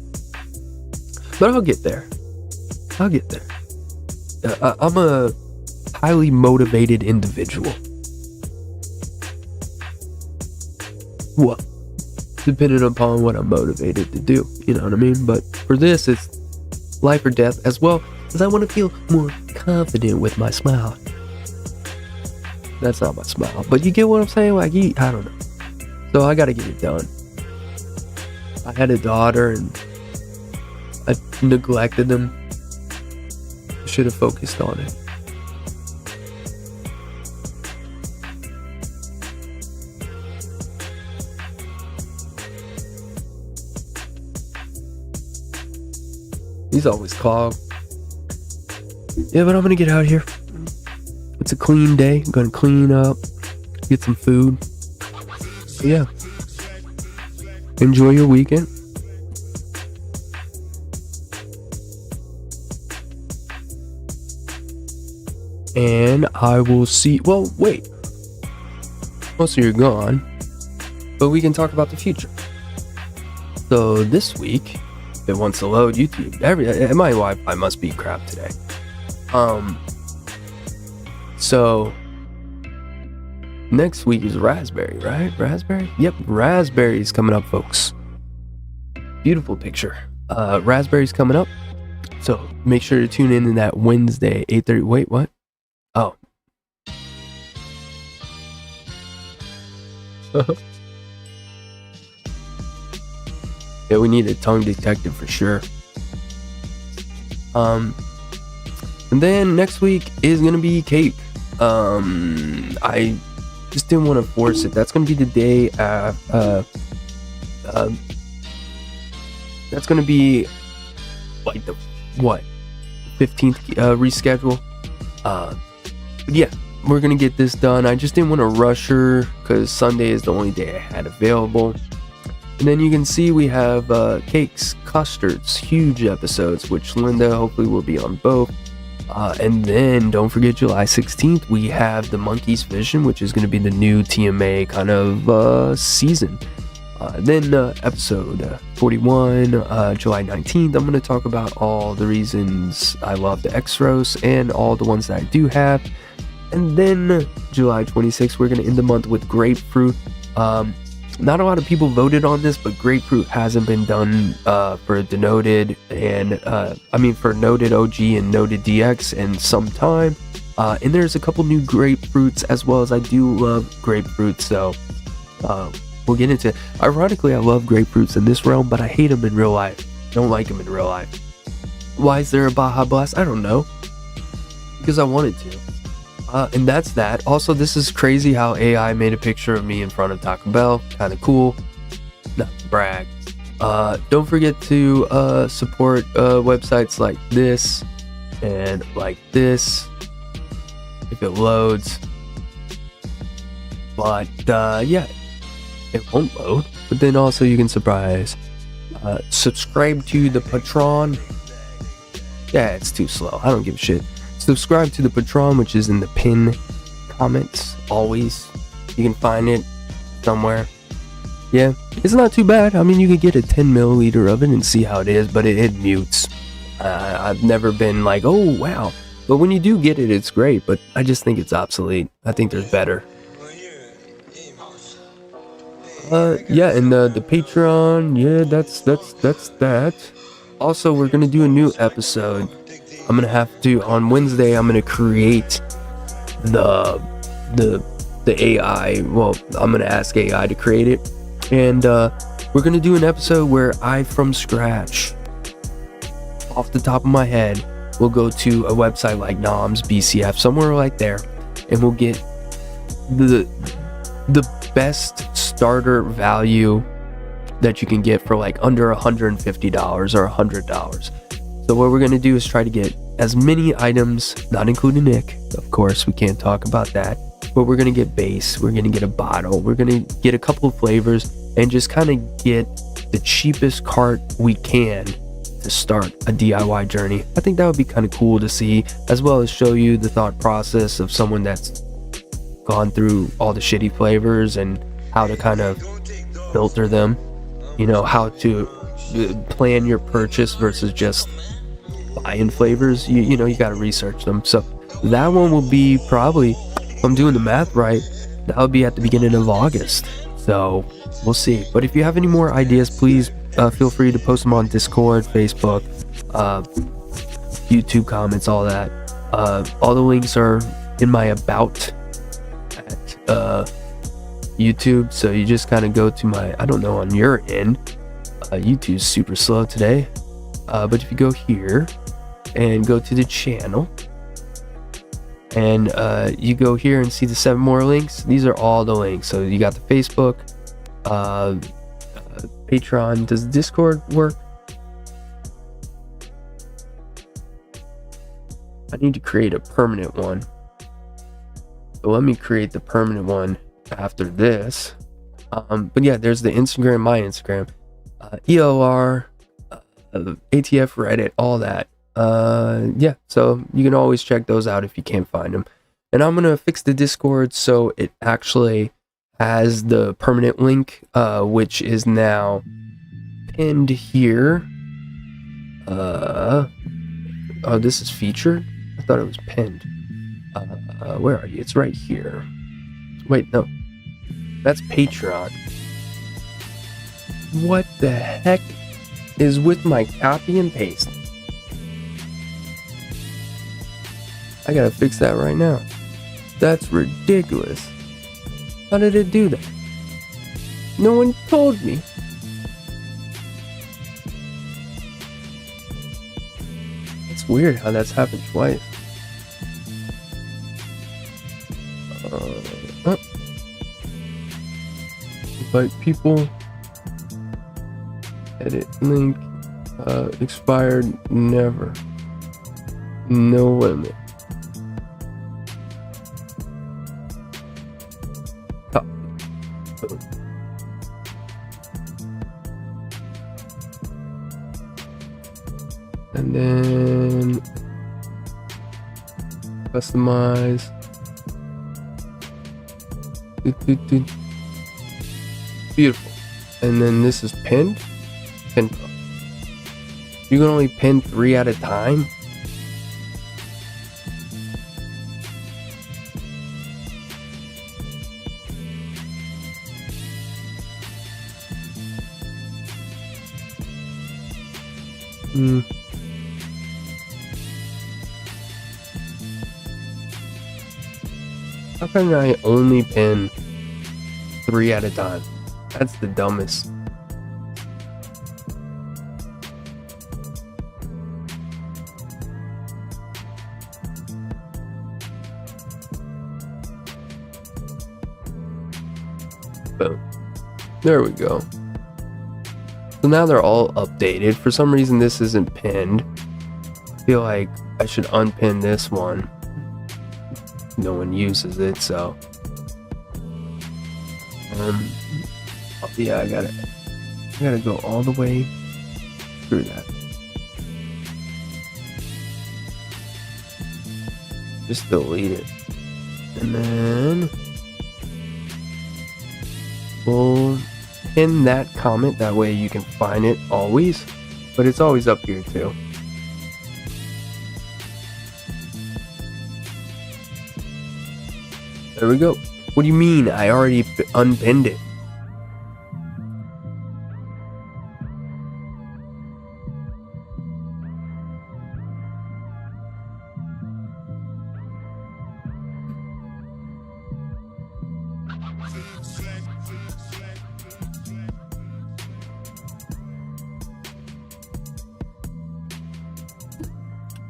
But I'll get there. I'm a highly motivated individual. Well, depending upon what I'm motivated to do, you know what I mean? But for this, it's life or death, as well as I want to feel more confident with my smile. That's not my smile, but you get what I'm saying? Like, I don't know. So I gotta get it done. I had a daughter and I neglected them. I should have focused on it. He's always clogged. Yeah, but I'm gonna get out of here. It's a clean day. I'm gonna clean up, get some food. Yeah. Enjoy your weekend. And I will see. Well, wait. Most of you're gone, but we can talk about the future. So this week, if it wants to load YouTube, my Wi-Fi must be crap today. So next week is Raspberry, right? Raspberry? Yep, Raspberry's coming up, folks. Beautiful picture. Raspberry's coming up. So make sure to tune in to that Wednesday, 8:30. Wait, what? Oh. Yeah, we need a tongue detective for sure. And then next week is gonna be cake. I just didn't want to force it. That's gonna be the day. That's gonna be like the 15th reschedule. But yeah, we're gonna get this done. I just didn't want to rush her because Sunday is the only day I had available. And then you can see we have cakes, custards, huge episodes, which Linda hopefully will be on both. And then don't forget July 16th, we have the Monkey's Vision, which is going to be the new TMA kind of season. Then episode 41, July 19th, I'm going to talk about all the reasons I love the X-Rose and all the ones that I do have. And then July 26th, we're going to end the month with Grapefruit. Not a lot of people voted on this, but Grapefruit hasn't been done for Denoted and for Noted OG and Noted DX in some time. And there's a couple new Grapefruits as well, as I do love Grapefruit, so we'll get into it. Ironically, I love Grapefruits in this realm, but I hate them in real life. Don't like them in real life. Why is there a Baja Blast? I don't know. Because I wanted to. And that's that. Also, this is crazy how AI made a picture of me in front of Taco Bell. Kind of cool. Not to brag. Don't forget to support websites like this and like this if it loads. But yeah, it won't load. But then also you can subscribe to the Patreon. Yeah, it's too slow. I don't give a shit. Subscribe to the Patreon, which is in the pin comments, always. You can find it somewhere. Yeah, it's not too bad. I mean, you could get a 10 milliliter of it and see how it is, but it mutes. I've never been like, oh, wow. But when you do get it, it's great, but I just think it's obsolete. I think there's better. Yeah, and the Patreon, yeah, that's that. Also, we're gonna do a new episode. I'm gonna have to on Wednesday. I'm gonna create the the the AI. Well, I'm gonna ask AI to create it, and we're gonna do an episode where I, from scratch, off the top of my head, will go to a website like Noms, BCF, somewhere like there, and we'll get the best starter value that you can get for like under $150 or $100. So what we're gonna do is try to get as many items, not including Nick, of course, we can't talk about that, but we're gonna get base, we're gonna get a bottle, we're gonna get a couple of flavors, and just kind of get the cheapest cart we can to start a DIY journey. I think that would be kind of cool to see, as well as show you the thought process of someone that's gone through all the shitty flavors and how to kind of filter them, you know, how to plan your purchase versus just buying flavors. You know, you got to research them. So that one will be probably, if I'm doing the math right, that'll be at the beginning of August. So we'll see. But if you have any more ideas, please feel free to post them on Discord, Facebook, YouTube comments, all that. All the links are in my about at YouTube, so you just kind of go to my, I don't know on your end, YouTube's super slow today, but if you go here and go to the channel and you go here and see the 7 more links, these are all the links. So you got the Facebook, Patreon. Does Discord work? I need to create a permanent one, so let me create the permanent one after this. But yeah, there's the Instagram, my Instagram, ELR, ATF, Reddit, all that. Yeah, so you can always check those out if you can't find them. And I'm gonna fix the Discord so it actually has the permanent link, which is now pinned here. Oh, this is featured? I thought it was pinned. Where are you? It's right here. Wait, no. That's Patreon. What the heck is with my copy and paste? I gotta fix that right now. That's ridiculous. How did it do that? No one told me. It's weird how that's happened twice. Invite people. Edit link. Expired. Never. No limit. Copy. Boom. And then customize. Beautiful. And then this is pinned. Pin. You can only pin 3 at a time. How can I only pin 3 at a time? That's the dumbest. Boom. There we go. So now they're all updated. For some reason this isn't pinned. I feel like I should unpin this one. No one uses it, so yeah, I gotta go all the way through that. Just delete it, and then we'll pin that comment. That way you can find it always, but it's always up here too. There we go. What do you mean? I already unpinned it.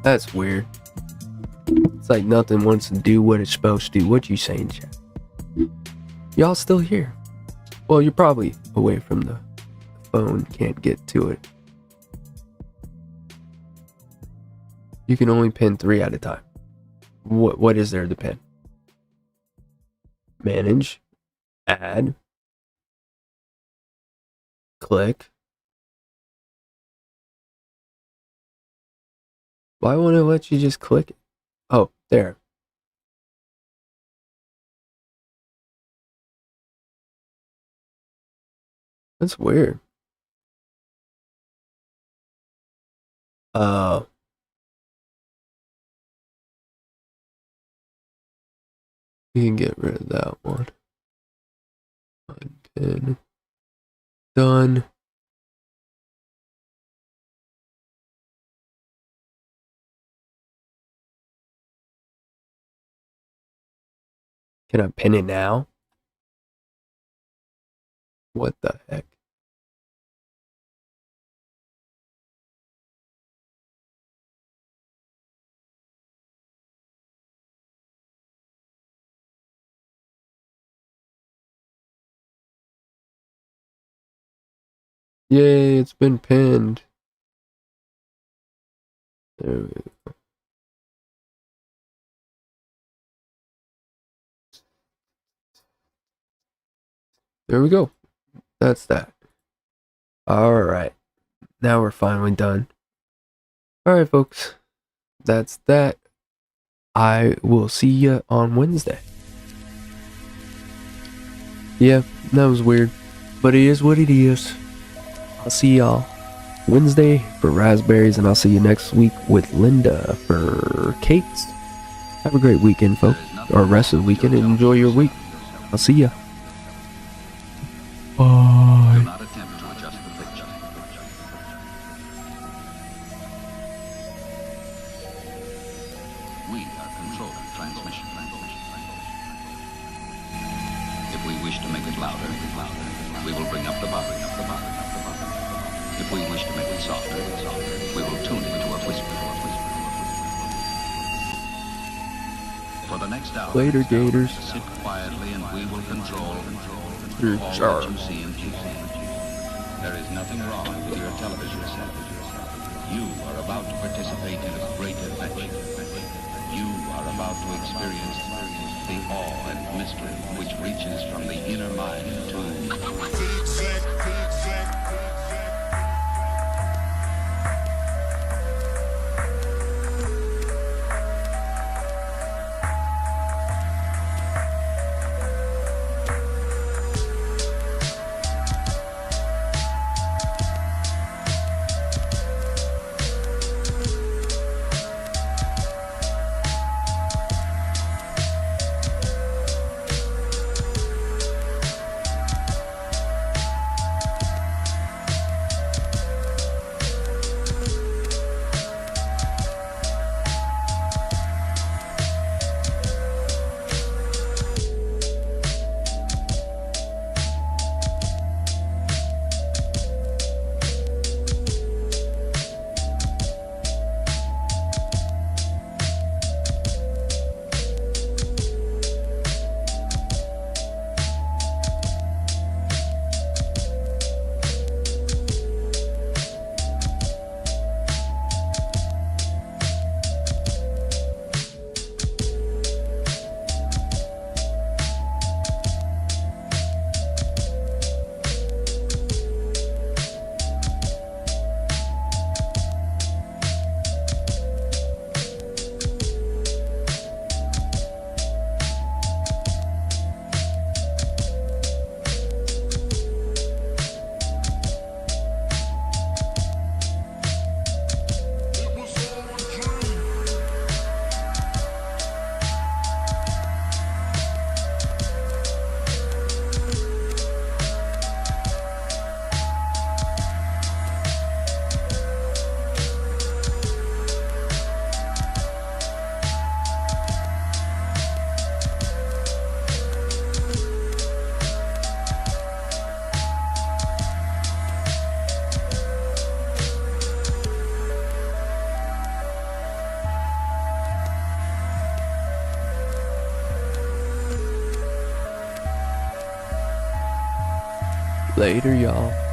That's weird. It's like nothing wants to do what it's supposed to do. What you saying, chat? Y'all still here? Well, you're probably away from the phone. Can't get to it. You can only pin 3 at a time. What is there to pin? Manage. Add. Click. Why won't it let you just click it? Oh, there. That's weird. You can get rid of that one. Unpin. Done. Can I pin it now? What the heck? Yay, it's been pinned. There we go. There we go. That's that. Alright. Now we're finally done. Alright, folks. That's that. I will see you on Wednesday. Yeah, that was weird. But it is what it is. I'll see y'all Wednesday for raspberries, and I'll see you next week with Linda for cakes. Have a great weekend, folks. Or rest of the weekend, and enjoy your week. I'll see ya. Bye. Do not attempt to adjust the picture. We are controlling transmission. If we wish to make it louder, we will bring up the volume. If we wish to make it softer, we will tune it to a whisper. For the next hour, Later, Gators. sit quietly and we will control You're all sharp. that you see and hear. There is nothing wrong with your television set. You are about to participate in a great adventure. You are about to experience the awe and mystery which reaches from the inner mind to Later, y'all.